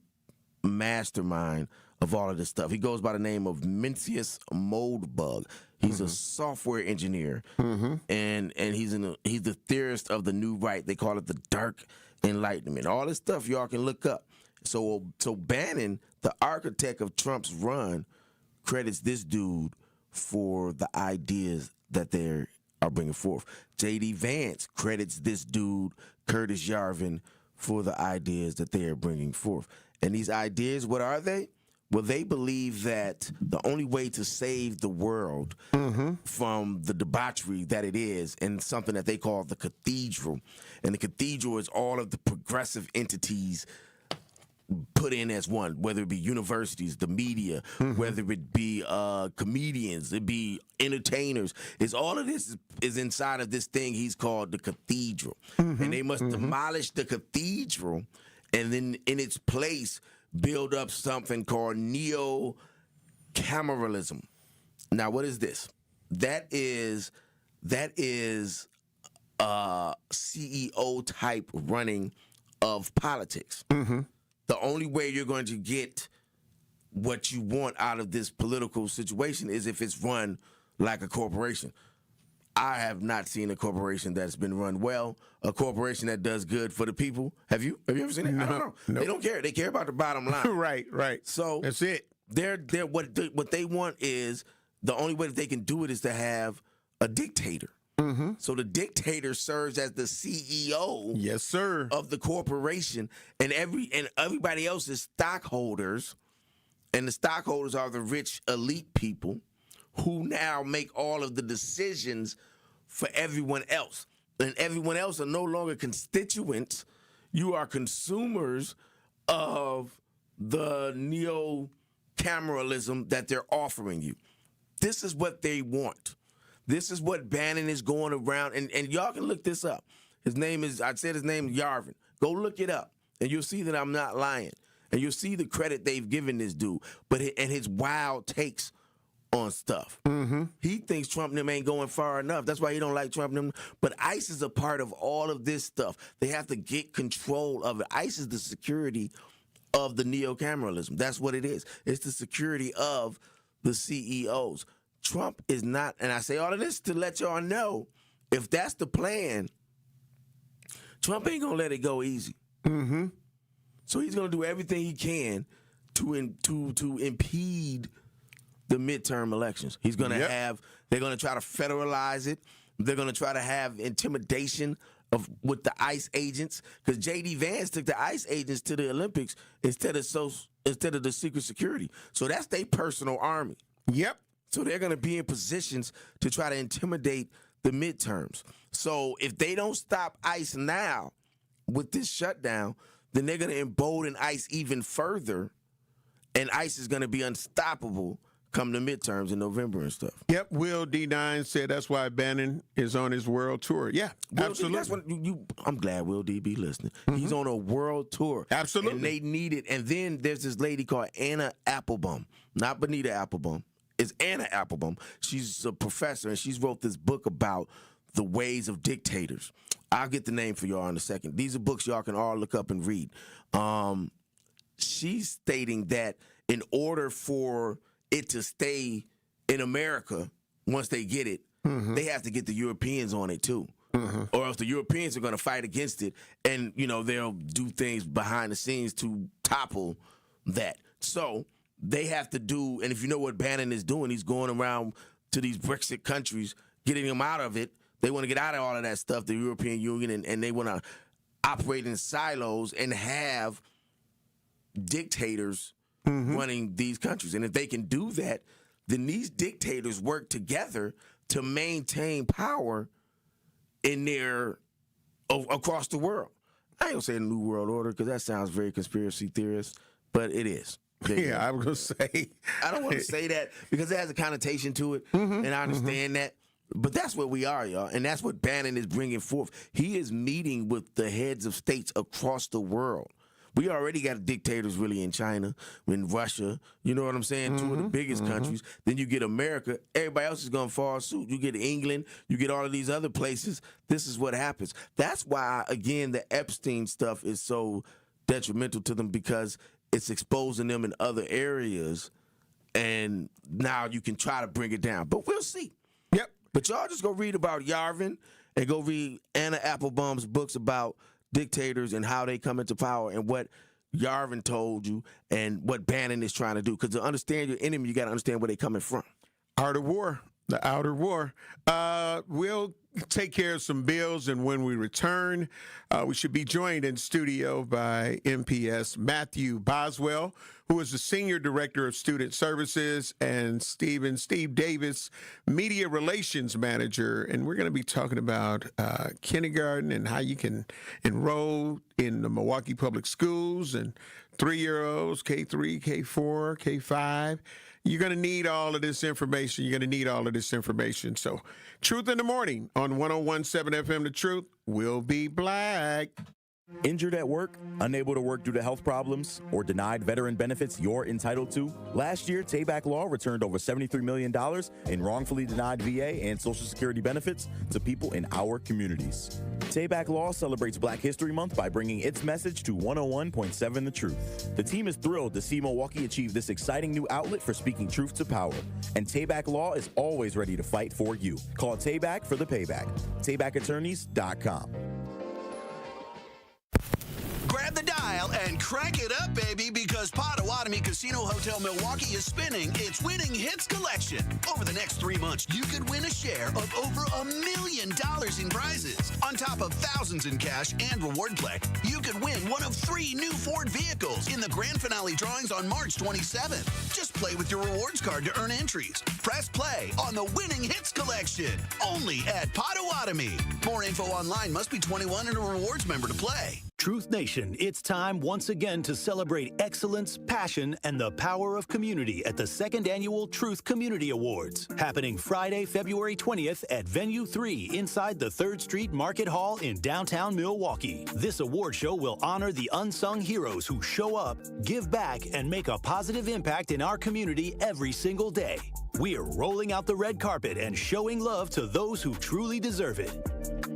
mastermind of all of this stuff. He goes by the name of Mencius Moldbug. He's a software engineer, and he's the theorist of the new right. They call it the Dark Enlightenment. All this stuff y'all can look up. So Bannon, the architect of Trump's run, credits this dude for the ideas that they are bringing forth. J.D. Vance credits this dude, Curtis Yarvin, for the ideas that they are bringing forth. And these ideas, what are they? Well, they believe that the only way to save the world from the debauchery that it is, and something that they call the cathedral, and the cathedral is all of the progressive entities put in as one, whether it be universities, the media, whether it be comedians, it be entertainers. It's all of this is inside of this thing he's called the cathedral. And they must demolish the cathedral and then in its place build up something called neo-cameralism. Now, what is this? That is CEO type running of politics. The only way you're going to get what you want out of this political situation is if it's run like a corporation. I have not seen a corporation that's been run well, a corporation that does good for the people. Have you ever seen it? No, I don't know. nope. They don't care. They care about the bottom line. Right. So that's it. What they want is, the only way that they can do it is to have a dictator. So the dictator serves as the CEO, yes, sir, of the corporation, and everybody else is stockholders, and the stockholders are the rich elite people who now make all of the decisions for everyone else. And everyone else are no longer constituents. You are consumers of the neo-cameralism that they're offering you. This is what they want. This is what Bannon is going around, and y'all can look this up. His name is Yarvin. Go look it up, and you'll see that I'm not lying. And you'll see the credit they've given this dude, and his wild takes on stuff. He thinks Trump and them ain't going far enough. That's why he don't like Trump and them. But ICE is a part of all of this stuff. They have to get control of it. ICE is the security of the neo-cameralism. That's what it is. It's the security of the CEOs. Trump is not, and I say all of this to let y'all know, if that's the plan, Trump ain't gonna let it go easy. So he's gonna do everything he can to impede the midterm elections. He's gonna they're gonna try to federalize it. They're gonna try to have intimidation with the ICE agents, because J.D. Vance took the ICE agents to the Olympics instead of the secret security. So that's their personal army. So they're going to be in positions to try to intimidate the midterms. So if they don't stop ICE now with this shutdown, then they're going to embolden ICE even further, and ICE is going to be unstoppable come the midterms in November and stuff. Will D9 said that's why Bannon is on his world tour. Absolutely. That's what I'm glad Will D be listening. He's on a world tour. Absolutely. And they need it. And then there's this lady called Anna Applebaum, not Bonita Applebaum. It's Anna Applebaum. She's a professor, and she's wrote this book about the ways of dictators. I'll get the name for y'all in a second. These are books y'all can all look up and read. She's stating that in order for it to stay in America, once they get it, they have to get the Europeans on it too. Or else the Europeans are going to fight against it, and they'll do things behind the scenes to topple that. So they have to do, and if you know what Bannon is doing, he's going around to these Brexit countries, getting them out of it. They want to get out of all of that stuff, the European Union, and they want to operate in silos and have dictators running these countries. And if they can do that, then these dictators work together to maintain power in across the world. I ain't gonna say the New World Order, because that sounds very conspiracy theorist, but it is. I was going to say. I don't want to say that because it has a connotation to it, and I understand that. But that's what we are, y'all, and that's what Bannon is bringing forth. He is meeting with the heads of states across the world. We already got dictators really in China, in Russia, you know what I'm saying, two of the biggest countries. Then you get America. Everybody else is going to follow suit. You get England. You get all of these other places. This is what happens. That's why, again, the Epstein stuff is so detrimental to them, because it's exposing them in other areas, and now you can try to bring it down. But we'll see. But y'all just go read about Yarvin and go read Anna Applebaum's books about dictators and how they come into power and what Yarvin told you and what Bannon is trying to do. Because to understand your enemy, you got to understand where they're coming from. Art of War, the outer war. We'll take care of some bills, and when we return, we should be joined in studio by MPS Matthew Boswell, who is the Senior Director of Student Services, and Steve Davis, Media Relations Manager. And we're going to be talking about kindergarten and how you can enroll in the Milwaukee Public Schools and 3-year-olds, K3, K4, K5. You're going to need all of this information. So, Truth in the Morning on 101.7 FM The Truth will be black. Injured at work, unable to work due to health problems, or denied veteran benefits you're entitled to? Last year, Tayback Law returned over $73 million in wrongfully denied VA and Social Security benefits to people in our communities. Tayback Law celebrates Black History Month by bringing its message to 101.7 The Truth. The team is thrilled to see Milwaukee achieve this exciting new outlet for speaking truth to power. And Tayback Law is always ready to fight for you. Call Tayback for the payback. TaybackAttorneys.com. Grab the dial and crank it up, baby, because Potawatomi Casino Hotel Milwaukee is spinning its Winning Hits collection. Over the next 3 months, you could win a share of over $1 million in prizes. On top of thousands in cash and reward play, you could win one of 3 new Ford vehicles in the grand finale drawings on March 27th. Just play with your rewards card to earn entries. Press play on the Winning Hits collection, only at Potawatomi. More info online. Must be 21 and a rewards member to play. Truth Nation, it's time once again to celebrate excellence, passion, and the power of community at the 2nd Annual Truth Community Awards, happening Friday, February 20th at Venue 3 inside the 3rd Street Market Hall in downtown Milwaukee. This award show will honor the unsung heroes who show up, give back, and make a positive impact in our community every single day. We're rolling out the red carpet and showing love to those who truly deserve it.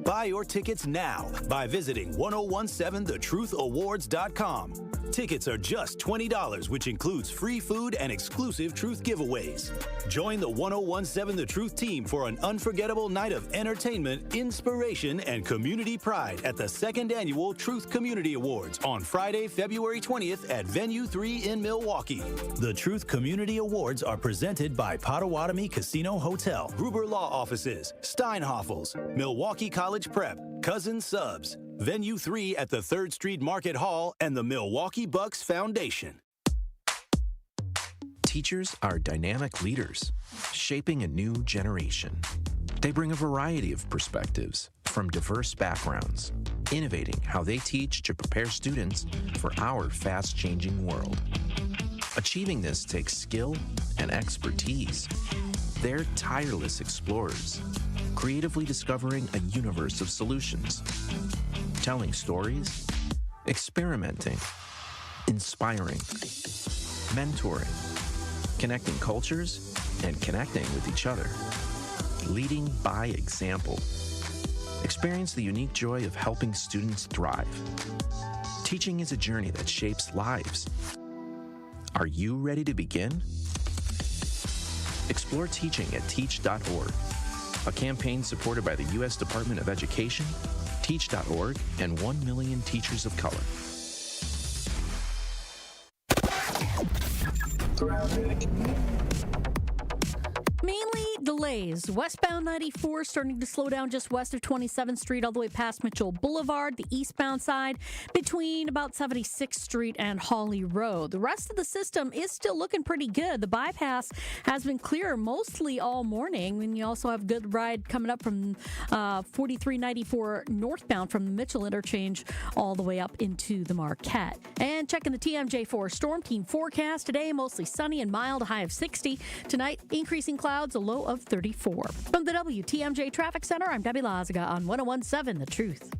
Buy your tickets now by visiting 1017thetruthAwards.com. Tickets are just $20, which includes free food and exclusive Truth giveaways. Join the 1017 The Truth team for an unforgettable night of entertainment, inspiration, and community pride at the 2nd Annual Truth Community Awards on Friday, February 20th at Venue 3 in Milwaukee. The Truth Community Awards are presented by Potawatomi Casino Hotel, Gruber Law Offices, Steinhoffels, Milwaukee College Prep, Cousin Subs, Venue 3 at the 3rd Street Market Hall, and the Milwaukee Bucks Foundation. Teachers are dynamic leaders, shaping a new generation. They bring a variety of perspectives from diverse backgrounds, innovating how they teach to prepare students for our fast-changing world. Achieving this takes skill and expertise. They're tireless explorers, creatively discovering a universe of solutions, telling stories, experimenting, inspiring, mentoring, connecting cultures, and connecting with each other, leading by example. Experience the unique joy of helping students thrive. Teaching is a journey that shapes lives. Are you ready to begin? Explore teaching at teach.org, a campaign supported by the U.S. Department of Education, Teach.org, and 1 million teachers of color. Mainly delays. Westbound 94 starting to slow down just west of 27th Street all the way past Mitchell Boulevard, the eastbound side between about 76th Street and Hawley Road. The rest of the system is still looking pretty good. The bypass has been clear mostly all morning, and you also have a good ride coming up from 4394 northbound from the Mitchell interchange all the way up into the Marquette. And checking the TMJ4 Storm Team forecast today, mostly sunny and mild, a high of 60. Tonight, increasing clouds, a low of 34. From the WTMJ Traffic Center, I'm Debbie Lazaga on 101.7 The Truth.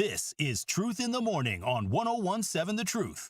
This is Truth in the Morning on 101.7 The Truth.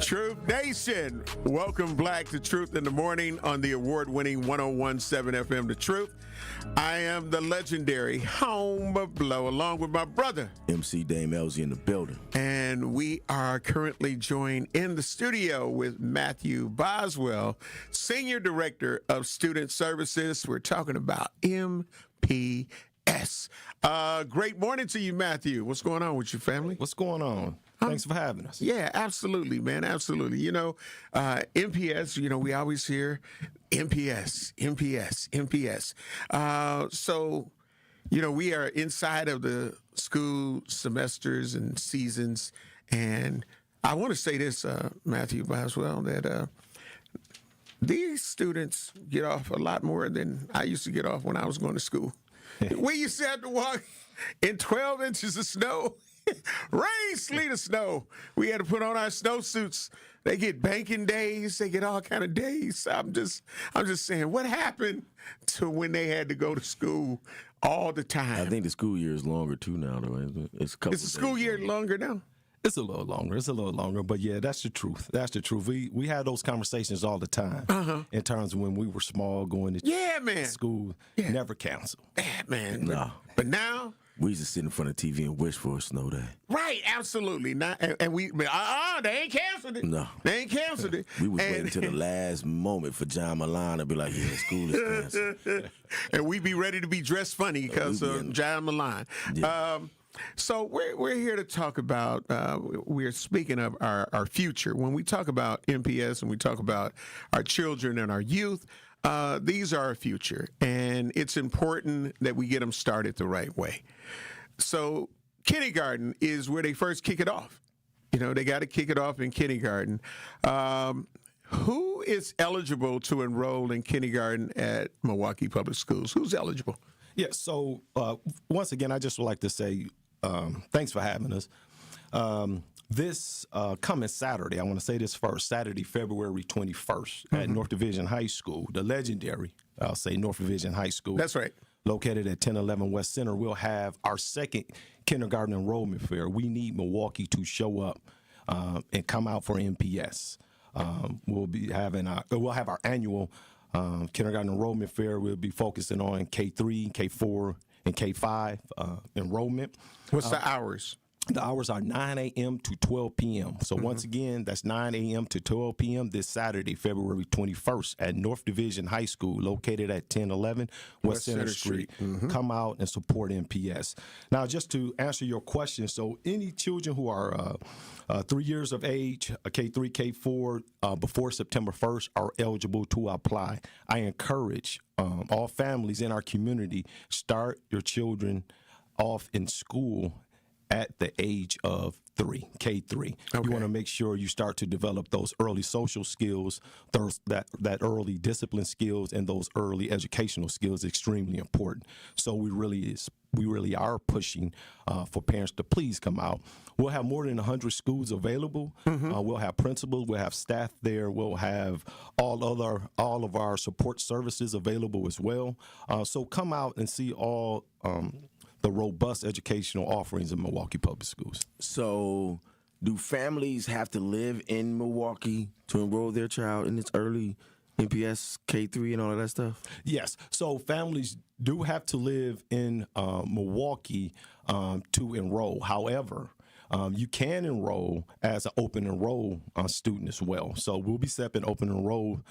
Truth Nation, welcome back to Truth in the Morning on the award-winning 101.7 FM The Truth. I am the legendary Home of Blow, along with my brother, MC Dame Elsie in the building. And we are currently joined in the studio with Matthew Boswell, Senior Director of Student Services. We're talking about MPS. Great morning to you, Matthew. What's going on with your family? What's going on? Thanks for having us. Yeah, absolutely, man. Absolutely. You know, MPS, you know, we always hear MPS. So, you know, we are inside of the school semesters and seasons. And I want to say this, Matthew Boswell, that these students get off a lot more than I used to get off when I was going to school. We used to have to walk in 12 inches of snow. Rain, sleet, or snow. We had to put on our snowsuits. They get banking days. They get all kind of days. I'm just saying, what happened to when they had to go to school all the time? I think the school year is longer too now, though. It's the school year longer now? It's a little longer. But yeah, that's the truth. We had those conversations all the time in terms of when we were small, going to school. Yeah. Never canceled. Yeah, man. No. But now. We used to sit in front of TV and wish for a snow day. Right, absolutely. And we, they ain't canceled it. No. They ain't canceled it. We was waiting until the last moment for John Milan to be like, yeah, school is canceled. And we be ready to be dressed funny because of John Milan. Yeah. So we're here to talk about, we're speaking of our future. When we talk about MPS and we talk about our children and our youth, these are our future. And it's important that we get them started the right way. So kindergarten is where they first kick it off. You know, they got to kick it off in kindergarten. Who is eligible to enroll in kindergarten at Milwaukee Public Schools? Who's eligible? Yeah, so once again, I just would like to say thanks for having us. This coming Saturday, I want to say this first, Saturday, February 21st at North Division High School, the legendary, I'll say North Division High School. That's right. Located at 1011 West Center, we'll have our second kindergarten enrollment fair. We need Milwaukee to show up and come out for MPS. We'll have our annual kindergarten enrollment fair. We'll be focusing on K3, K4, and K5 enrollment. What's the hours? The hours are 9 a.m. to 12 p.m. So once again, that's 9 a.m. to 12 p.m. this Saturday, February 21st at North Division High School, located at 1011 West Center Street. Come out and support MPS. Now, just to answer your question, so any children who are 3 years of age, K3, K4, before September 1st are eligible to apply. I encourage all families in our community, start your children off in school at the age of 3, K3. Okay. You want to make sure you start to develop those early social skills, that early discipline skills, and those early educational skills. Extremely important. So we really are pushing for parents to please come out. We'll have more than 100 schools available. We'll have principals, we'll have staff there, we'll have all of our support services available as well. So come out and see all the robust educational offerings in Milwaukee Public Schools. So do families have to live in Milwaukee to enroll their child in this early MPS K3 and all of that stuff? Yes. So families do have to live in Milwaukee to enroll. However, you can enroll as an open enroll student as well. So we'll be stepping open enrollment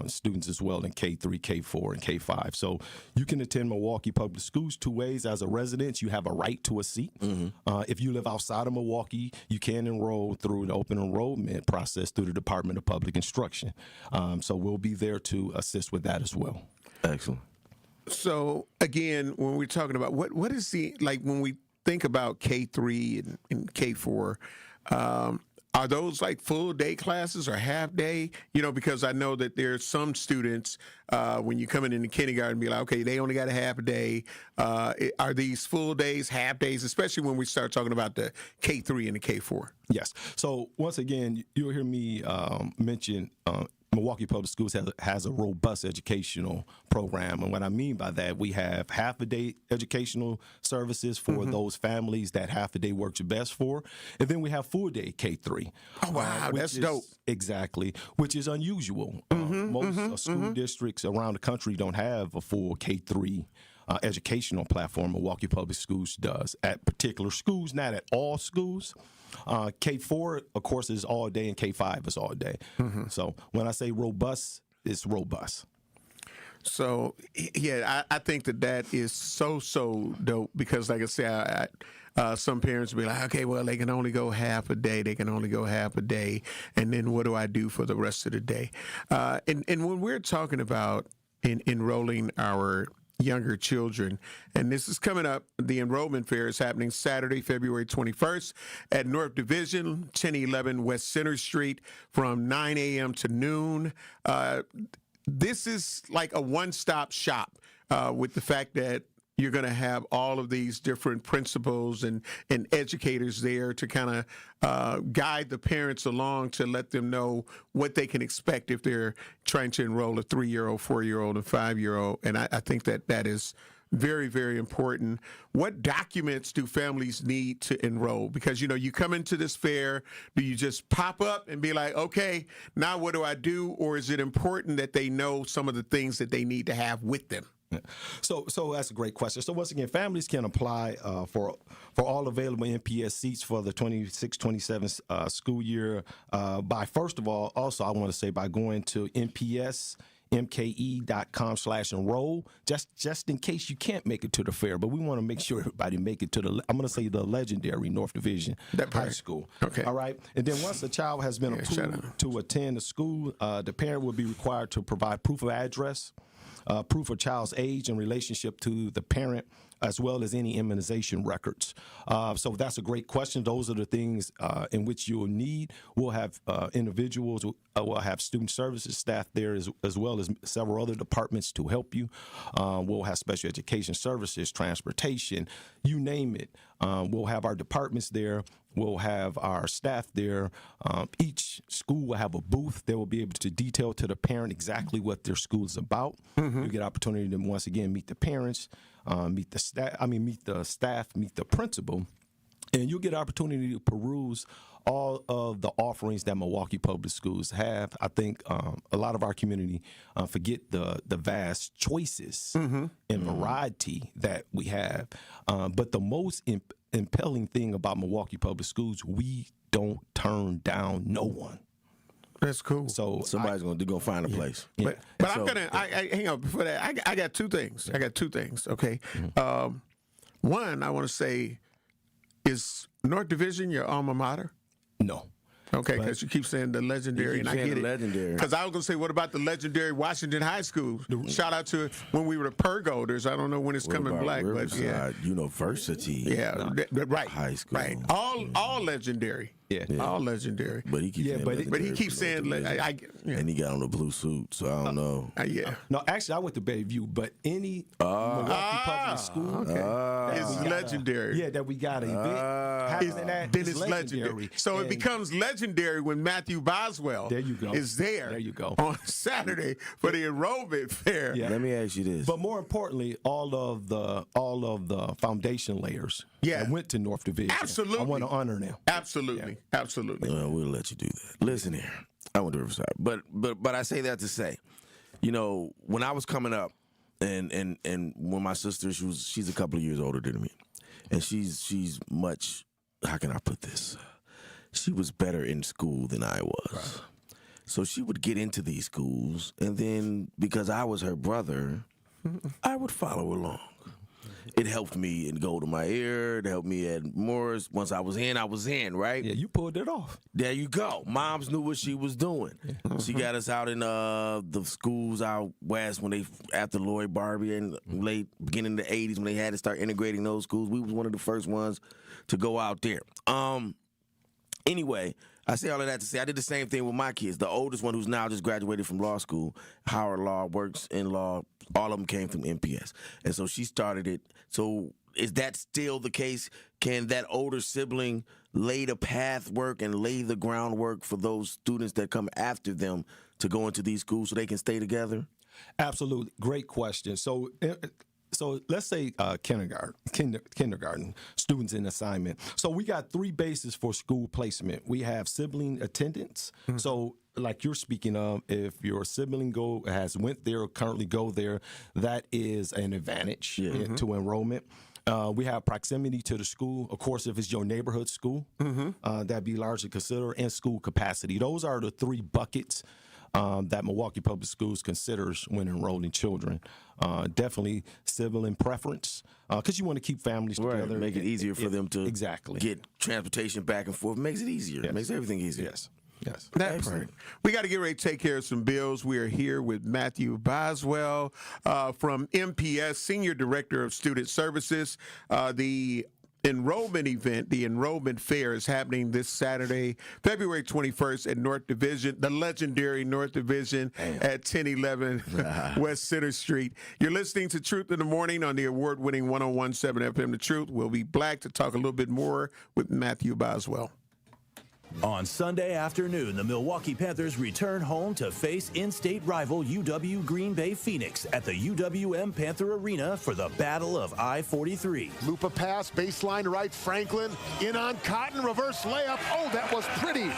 students as well in K3, K4, and K5. So you can attend Milwaukee Public Schools 2 ways. As a resident, you have a right to a seat. If you live outside of Milwaukee, you can enroll through the open enrollment process through the Department of Public Instruction. So we'll be there to assist with that as well. Excellent. So again, when we're talking about what is when we think about K3 and K4, are those like full day classes or half day? Because I know that there's some students when you come in the kindergarten be like, okay, they only got a half a day. Are these full days, half days, especially when we start talking about the K3 and the K4? Yes. So once again, you'll hear me mention Milwaukee Public Schools has a robust educational program. And what I mean by that, we have half-a-day educational services for those families that half-a-day works best for. And then we have full-day K3. Oh, wow. That's dope. Exactly, which is unusual. Most school districts around the country don't have a full K3 educational platform. Milwaukee Public Schools does at particular schools, not at all schools. K4, of course, is all day, and K5 is all day. So when I say robust, it's robust. So, yeah, I think that is so dope because, like I said, some parents will be like, okay, well, they can only go half a day. They can only go half a day. And then what do I do for the rest of the day? And when we're talking about enrolling our younger children, and this is coming up, the enrollment fair is happening Saturday, February 21st at North Division, 1011 West Center Street from 9 a.m. to noon. This is like a one-stop shop with the fact that you're going to have all of these different principals and educators there to kind of guide the parents along to let them know what they can expect if they're trying to enroll a 3-year-old, 4-year-old, and 5-year-old. And I think that is very, very important. What documents do families need to enroll? Because, you come into this fair, do you just pop up and be like, okay, now what do I do? Or is it important that they know some of the things that they need to have with them? So that's a great question. So once again, families can apply for all available MPS seats for the 26-27 school year by, first of all, also I want to say by going to mke.com/enroll, just in case you can't make it to the fair. But we want to make sure everybody make it to I'm going to say the legendary North Division High School. Okay. All right. And then once the child has been approved to attend the school, the parent will be required to provide proof of address, proof of child's age in relationship to the parent, as well as any immunization records. So that's a great question. Those are the things in which you'll need. We'll have individuals, we'll have student services staff there as well as several other departments to help you. We'll have special education services, transportation, you name it. We'll have our departments there. We'll have our staff there. Each school will have a booth. They will be able to detail to the parent exactly what their school is about. You get opportunity to once again meet the parents, meet the staff, meet the principal, and you'll get opportunity to peruse all of the offerings that Milwaukee Public Schools have. I think a lot of our community forget the vast choices and variety that we have. But the most impelling thing about Milwaukee Public Schools, we don't turn down no one. That's cool. So somebody's going to find a place. Yeah. But I'm going to hang on before that. I got two things. Okay. Mm-hmm. One, I want to say, is North Division your alma mater? No. Okay, because you keep saying the legendary, and I get it. Legendary. Because I was going to say, what about the legendary Washington High School? Shout out to when we were the Pergolders. I don't know when it's coming black, Riverside, but yeah. University. Yeah, right. High school. Right. All legendary. Yeah. All legendary. But he keeps but he keeps saying, and he got on the blue suit, so I don't know. No, actually, I went to Bayview, but any Milwaukee Public School is legendary. That we got an event happening at, then it's legendary. So it becomes legendary when Matthew Boswell is there. There you go. On Saturday for the enrollment fair. Yeah. Let me ask you this. But more importantly, all of the foundation layers that went to North Division. Absolutely. I want to honor them. Absolutely. We'll let you do that. Listen here. I went to Riverside. But I say that to say, when I was coming up and when my sister, she's a couple of years older than me. And she's much, how can I put this? She was better in school than I was. Right. So she would get into these schools, and then because I was her brother, I would follow along. It helped me in Golden My Ear. It helped me at Morris. Once I was in, right? Yeah, you pulled it off. There you go. Moms knew what she was doing. Yeah. She got us out in the schools out west after Lloyd Barbie and late beginning of the 80s when they had to start integrating those schools. We was one of the first ones to go out there. Anyway, I say all of that to say I did the same thing with my kids. The oldest one, who's now just graduated from law school, Howard Law, works in law. All of them came from MPS. And so she started it. So is that still the case? Can that older sibling lay the pathwork and lay the groundwork for those students that come after them to go into these schools so they can stay together? Absolutely. Great question. So let's say kindergarten students in assignment. So we got 3 bases for school placement. We have sibling attendance. Mm-hmm. So like you're speaking of, if your sibling went there or currently go there, that is an advantage to enrollment. We have proximity to the school. Of course, if it's your neighborhood school, that'd be largely considered, and school capacity. Those are the 3 buckets that Milwaukee Public Schools considers when enrolling children. Definitely sibling preference, because you want to keep families together. Make it easier for them to get transportation back and forth. Makes it easier. Yes. Makes everything easier. Yes. That's right. We got to get ready to take care of some bills. We are here with Matthew Boswell from MPS, Senior Director of Student Services. The enrollment event, the enrollment fair, is happening this Saturday, February 21st at North Division, the legendary North Division at 1011 West Center Street. You're listening to Truth in the Morning on the award-winning 101.7 FM The Truth. We'll be back to talk a little bit more with Matthew Boswell. On Sunday afternoon, the Milwaukee Panthers return home to face in-state rival UW Green Bay Phoenix at the UWM Panther Arena for the Battle of I-43. Loop a pass, baseline right, Franklin, in on Cotton, reverse layup. Oh, that was pretty.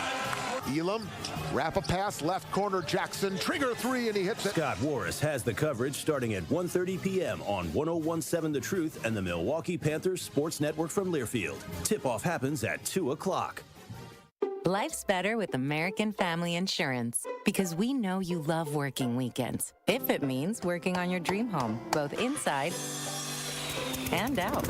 Elam, wrap a pass, left corner, Jackson, trigger 3, and he hits it. Scott Warris has the coverage starting at 1:30 p.m. on 101.7 The Truth and the Milwaukee Panthers Sports Network from Learfield. Tip-off happens at 2 o'clock. Life's better with American Family Insurance because we know you love working weekends. If it means working on your dream home, both inside and out.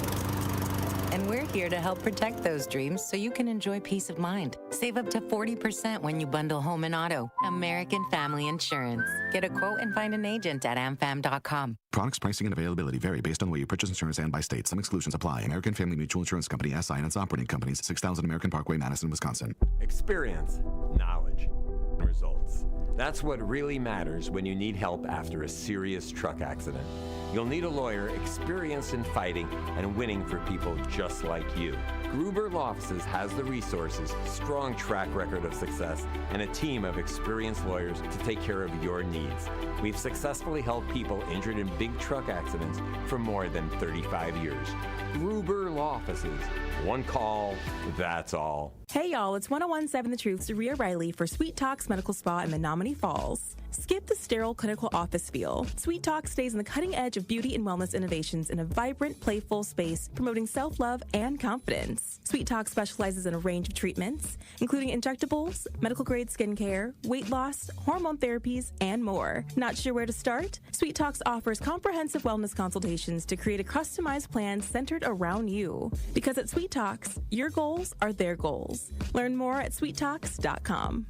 And we're here to help protect those dreams so you can enjoy peace of mind. Save up to 40% when you bundle home and auto. American Family Insurance. Get a quote and find an agent at amfam.com. Products, pricing, and availability vary based on the way you purchase insurance and by state. Some exclusions apply. American Family Mutual Insurance Company, SI, and its operating companies, 6000 American Parkway, Madison, Wisconsin. Experience, knowledge, results. That's what really matters when you need help after a serious truck accident. You'll need a lawyer experienced in fighting and winning for people just like you. Gruber Law Offices has the resources, strong track record of success, and a team of experienced lawyers to take care of your needs. We've successfully helped people injured in big truck accidents for more than 35 years. Gruber Law Offices. One call, that's all. Hey y'all, it's 101.7 The Truth's Rhea Riley for Sweet Talks Medical Spa in Menominee Falls. Skip the sterile clinical office feel. Sweet Talk stays on the cutting edge of beauty and wellness innovations in a vibrant, playful space promoting self-love and confidence. Sweet Talk specializes in a range of treatments, including injectables, medical-grade skincare, weight loss, hormone therapies, and more. Not sure where to start? Sweet Talks offers comprehensive wellness consultations to create a customized plan centered around you. Because at Sweet Talks, your goals are their goals. Learn more at sweettalks.com.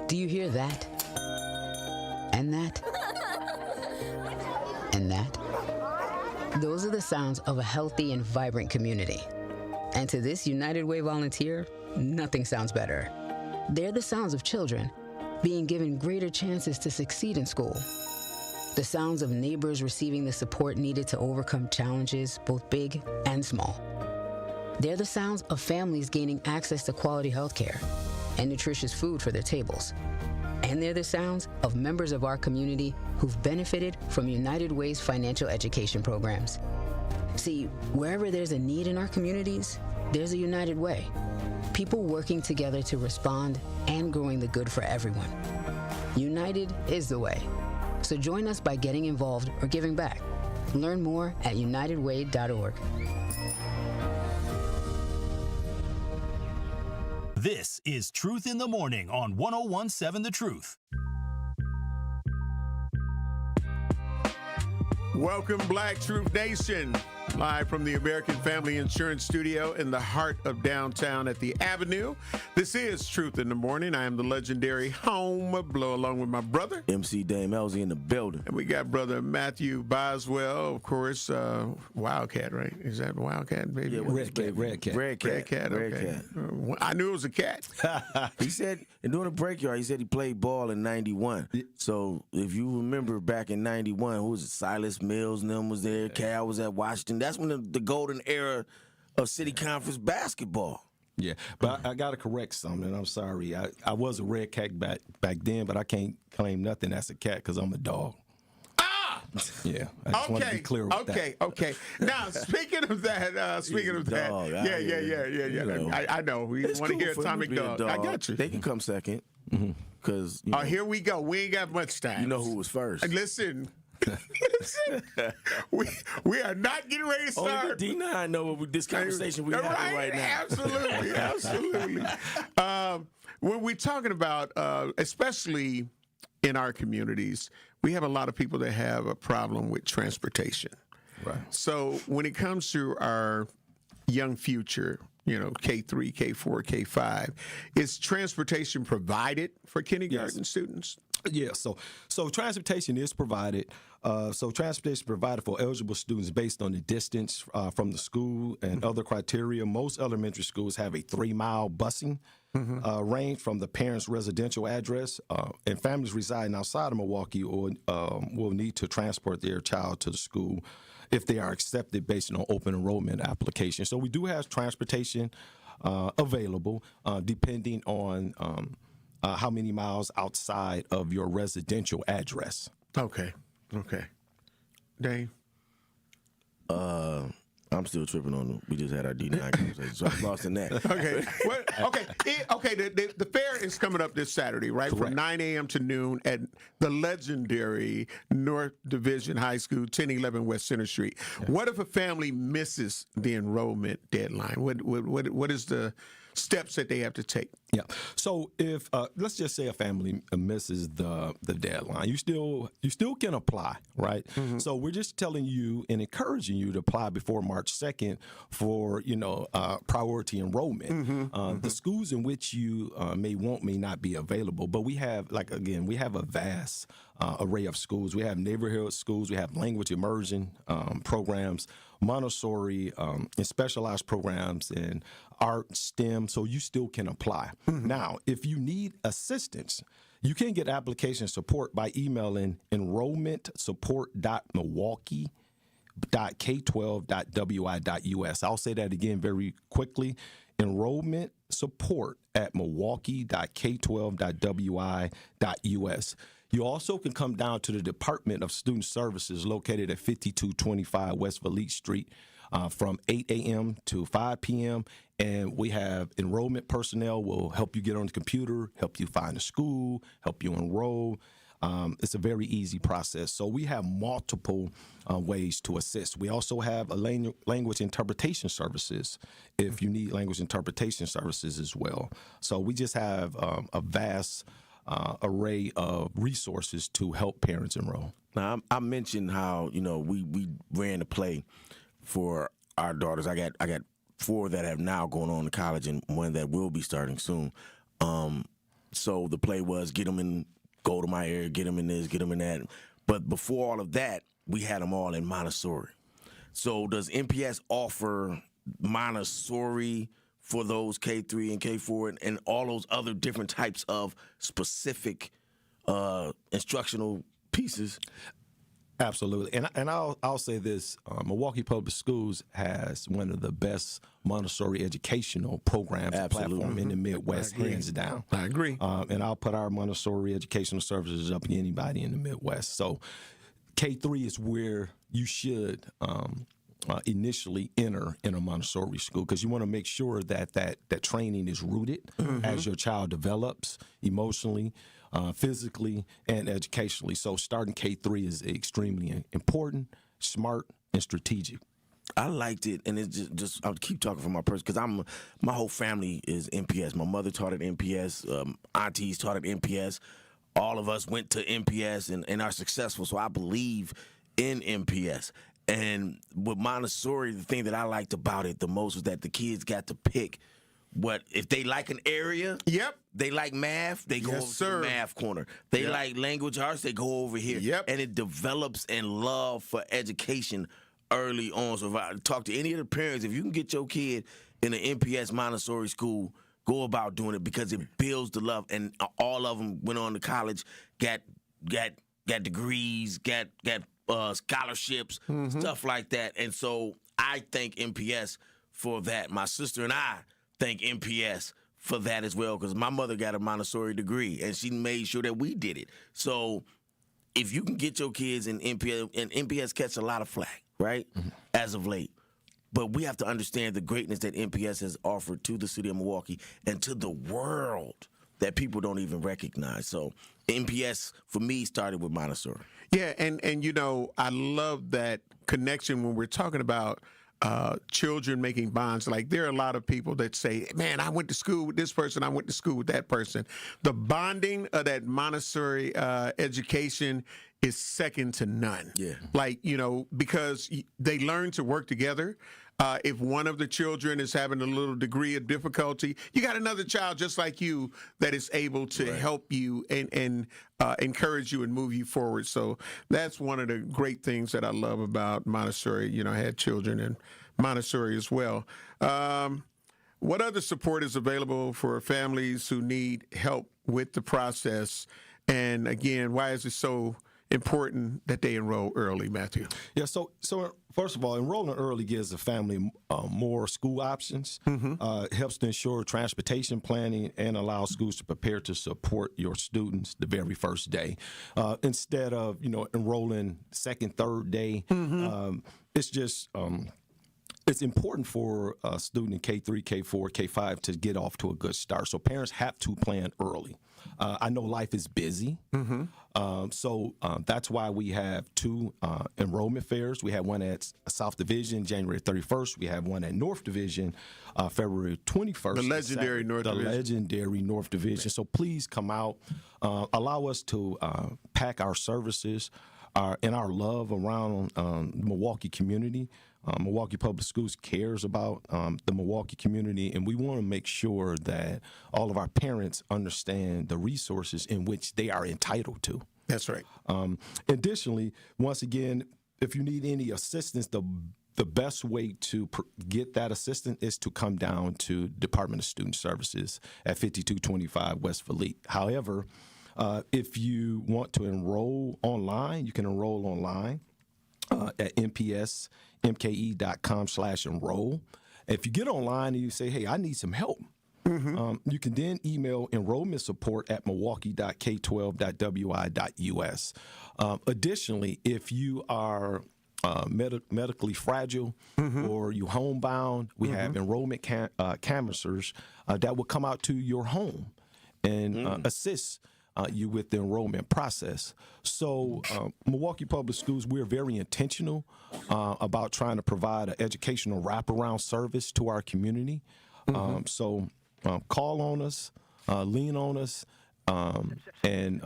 Do you hear that? And that? And that? Those are the sounds of a healthy and vibrant community. And to this United Way volunteer, nothing sounds better. They're the sounds of children being given greater chances to succeed in school. The sounds of neighbors receiving the support needed to overcome challenges, both big and small. They're the sounds of families gaining access to quality health care and nutritious food for their tables. And they're the sounds of members of our community who've benefited from United Way's financial education programs. See, wherever there's a need in our communities, there's a United Way. People working together to respond and growing the good for everyone. United is the way. So join us by getting involved or giving back. Learn more at unitedway.org. This is Truth in the Morning on 101.7 The Truth. Welcome, Black Truth Nation. Live from the American Family Insurance Studio in the heart of downtown at the Avenue. This is Truth in the Morning. I am the legendary Home Blow, along with my brother, MC Dame Elsie, in the building. And we got brother Matthew Boswell, of course, Wildcat, right? Is that Wildcat, baby? Yeah, Red Cat. Okay. I knew it was a cat. He said, and during the break, y'all, he said he played ball in 91. So if you remember back in 91, who was it? Silas Mills and them was there. Cal was at Washington. That's when the golden era of City Conference basketball. Yeah, but I got to correct something. I'm sorry. I was a red cat back then, but I can't claim nothing as a cat because I'm a dog. Ah! Yeah, I just want to be clear with that. Okay. Now, speaking of that, yeah. I know. We want to hear Atomic Dog. I got you. They can come second. Because here we go. We ain't got much time. You know who was first. Listen, we are not getting ready to start. Only the D9 know what this conversation we're having right now. Absolutely. When we're talking about, especially in our communities, we have a lot of people that have a problem with transportation. Right. So when it comes to our young future, K3, K4, K5, is transportation provided for kindergarten students? Yeah, so transportation is provided. Transportation is provided for eligible students based on the distance from the school and other criteria. Most elementary schools have a 3-mile busing range from the parent's residential address, and families residing outside of Milwaukee will need to transport their child to the school if they are accepted based on open enrollment application. So we do have transportation available depending on how many miles outside of your residential address. Okay. Dave? I'm still tripping on them. We just had our D9 conversation, so I'm lost in that. Okay. The fair is coming up this Saturday, right? Correct. From 9 a.m. to noon at the legendary North Division High School, 1011 West Center Street. Yeah. What if a family misses the enrollment deadline? What is the steps that they have to take? Yeah. So if let's just say a family misses the deadline, you still can apply, right? Mm-hmm. So we're just telling you and encouraging you to apply before March 2nd for priority enrollment. Mm-hmm. The schools in which you may not be available, but we have a vast array of schools. We have neighborhood schools. We have language immersion programs, Montessori, and specialized programs in art, STEM, so you still can apply. Mm-hmm. Now, if you need assistance, you can get application support by emailing enrollmentsupport.milwaukee.k12.wi.us. I'll say that again very quickly. Enrollment support at milwaukee.k12.wi.us. You also can come down to the Department of Student Services located at 5225 West Valete Street. from 8 a.m. to 5 p.m. And we have enrollment personnel will help you get on the computer, help you find a school, help you enroll. It's a very easy process. So we have multiple ways to assist. We also have a language interpretation services if you need language interpretation services as well. So we just have a vast array of resources to help parents enroll. Now, I mentioned how, we ran a play for our daughters. I got 4 that have now gone on to college and 1 that will be starting soon. So the play was get them in go to my area, get them in this, get them in that. But before all of that, we had them all in Montessori. So does MPS offer Montessori for those K3 and K4 and all those other different types of specific instructional pieces? Absolutely. And I'll say this, Milwaukee Public Schools has one of the best Montessori educational programs and platform in the Midwest, hands down. I agree. And I'll put our Montessori educational services up to anybody in the Midwest. So K3 is where you should initially enter in a Montessori school because you want to make sure that training is rooted as your child develops emotionally, physically, and educationally. So starting K3 is extremely important, smart, and strategic. I liked it, and it's just I'll keep talking from my person because my whole family is MPS. My mother taught at MPS, aunties taught at MPS. All of us went to MPS and are successful, so I believe in MPS. And with Montessori, the thing that I liked about it the most was that the kids got to pick what if they like an area. Yep. They like math, they go over to the math corner. They like language arts, they go over here. Yep. And it develops in love for education early on. So if I talk to any of the parents, if you can get your kid in an MPS Montessori school, go about doing it because it builds the love. And all of them went on to college, got degrees, got scholarships, stuff like that. And so I thank MPS for that. My sister and I thank MPS for that as well because my mother got a Montessori degree and she made sure that we did it. So if you can get your kids in MPS, and MPS catch a lot of flack, right, as of late. But we have to understand the greatness that MPS has offered to the city of Milwaukee and to the world that people don't even recognize. So MPS, for me, started with Montessori. Yeah, and I love that connection when we're talking about children making bonds. Like there are a lot of people that say, man, I went to school with this person, I went to school with that person. The bonding of that Montessori education is second to none. Yeah. Like, because they learn to work together. If one of the children is having a little degree of difficulty, you got another child just like you that is able to help you and encourage you and move you forward. So that's one of the great things that I love about Montessori. I had children in Montessori as well. What other support is available for families who need help with the process? And again, why is it so important that they enroll early, Matthew? Yeah, so first of all, enrolling early gives the family more school options, helps to ensure transportation planning, and allows schools to prepare to support your students the very first day. Instead of, enrolling second, third day, it's just it's important for a student in K3, K4, K5 to get off to a good start. So parents have to plan early. I know life is busy, so that's why we have 2 enrollment fairs. We have one at South Division, January 31st. We have one at North Division, February 21st. The legendary North Division. The legendary North Division. So please come out. Allow us to pack our services and our love around the Milwaukee community. Milwaukee Public Schools cares about the Milwaukee community, and we want to make sure that all of our parents understand the resources in which they are entitled to. That's right. Additionally, once again, if you need any assistance, the best way to get that assistance is to come down to Department of Student Services at 5225 West Fleet. However, if you want to enroll online, you can enroll online at mpsmke.com/enroll. If you get online and you say, hey, I need some help, you can then email enrollment support at milwaukee.k12.wi.us. Additionally, if you are medically fragile or you homebound, we have enrollment canvassers that will come out to your home and assist you with the enrollment process. So Milwaukee Public Schools, we're very intentional about trying to provide an educational wraparound service to our community. So call on us, lean on us, and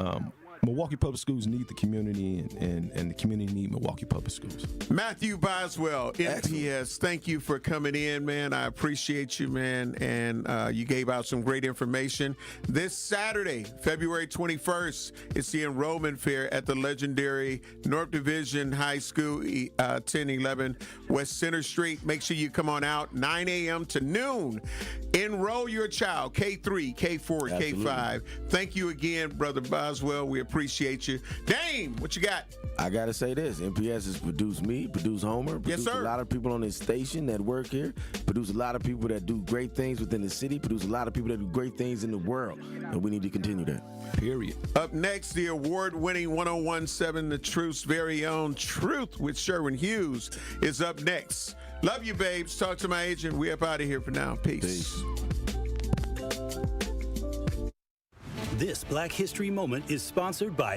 Milwaukee Public Schools need the community, and the community need Milwaukee Public Schools. Matthew Boswell, MPS, thank you for coming in, man. I appreciate you, man. And you gave out some great information. This Saturday, February 21st, it's the enrollment fair at the legendary North Division High School, 1011 West Center Street. Make sure you come on out, 9 a.m. to noon. Enroll your child, K3, K4, Absolutely. K5. Thank you again, Brother Boswell. We appreciate you. Dame, what you got? I got to say this. MPS has produced me, produced Homer, produced a lot of people on this station that work here, produced a lot of people that do great things within the city, produced a lot of people that do great things in the world, and we need to continue that. Period. Up next, the award-winning 1017 The Truth's very own Truth with Sherwin Hughes is up next. Love you, babes. Talk to my agent. We up out of here for now. Peace. This Black History Moment is sponsored by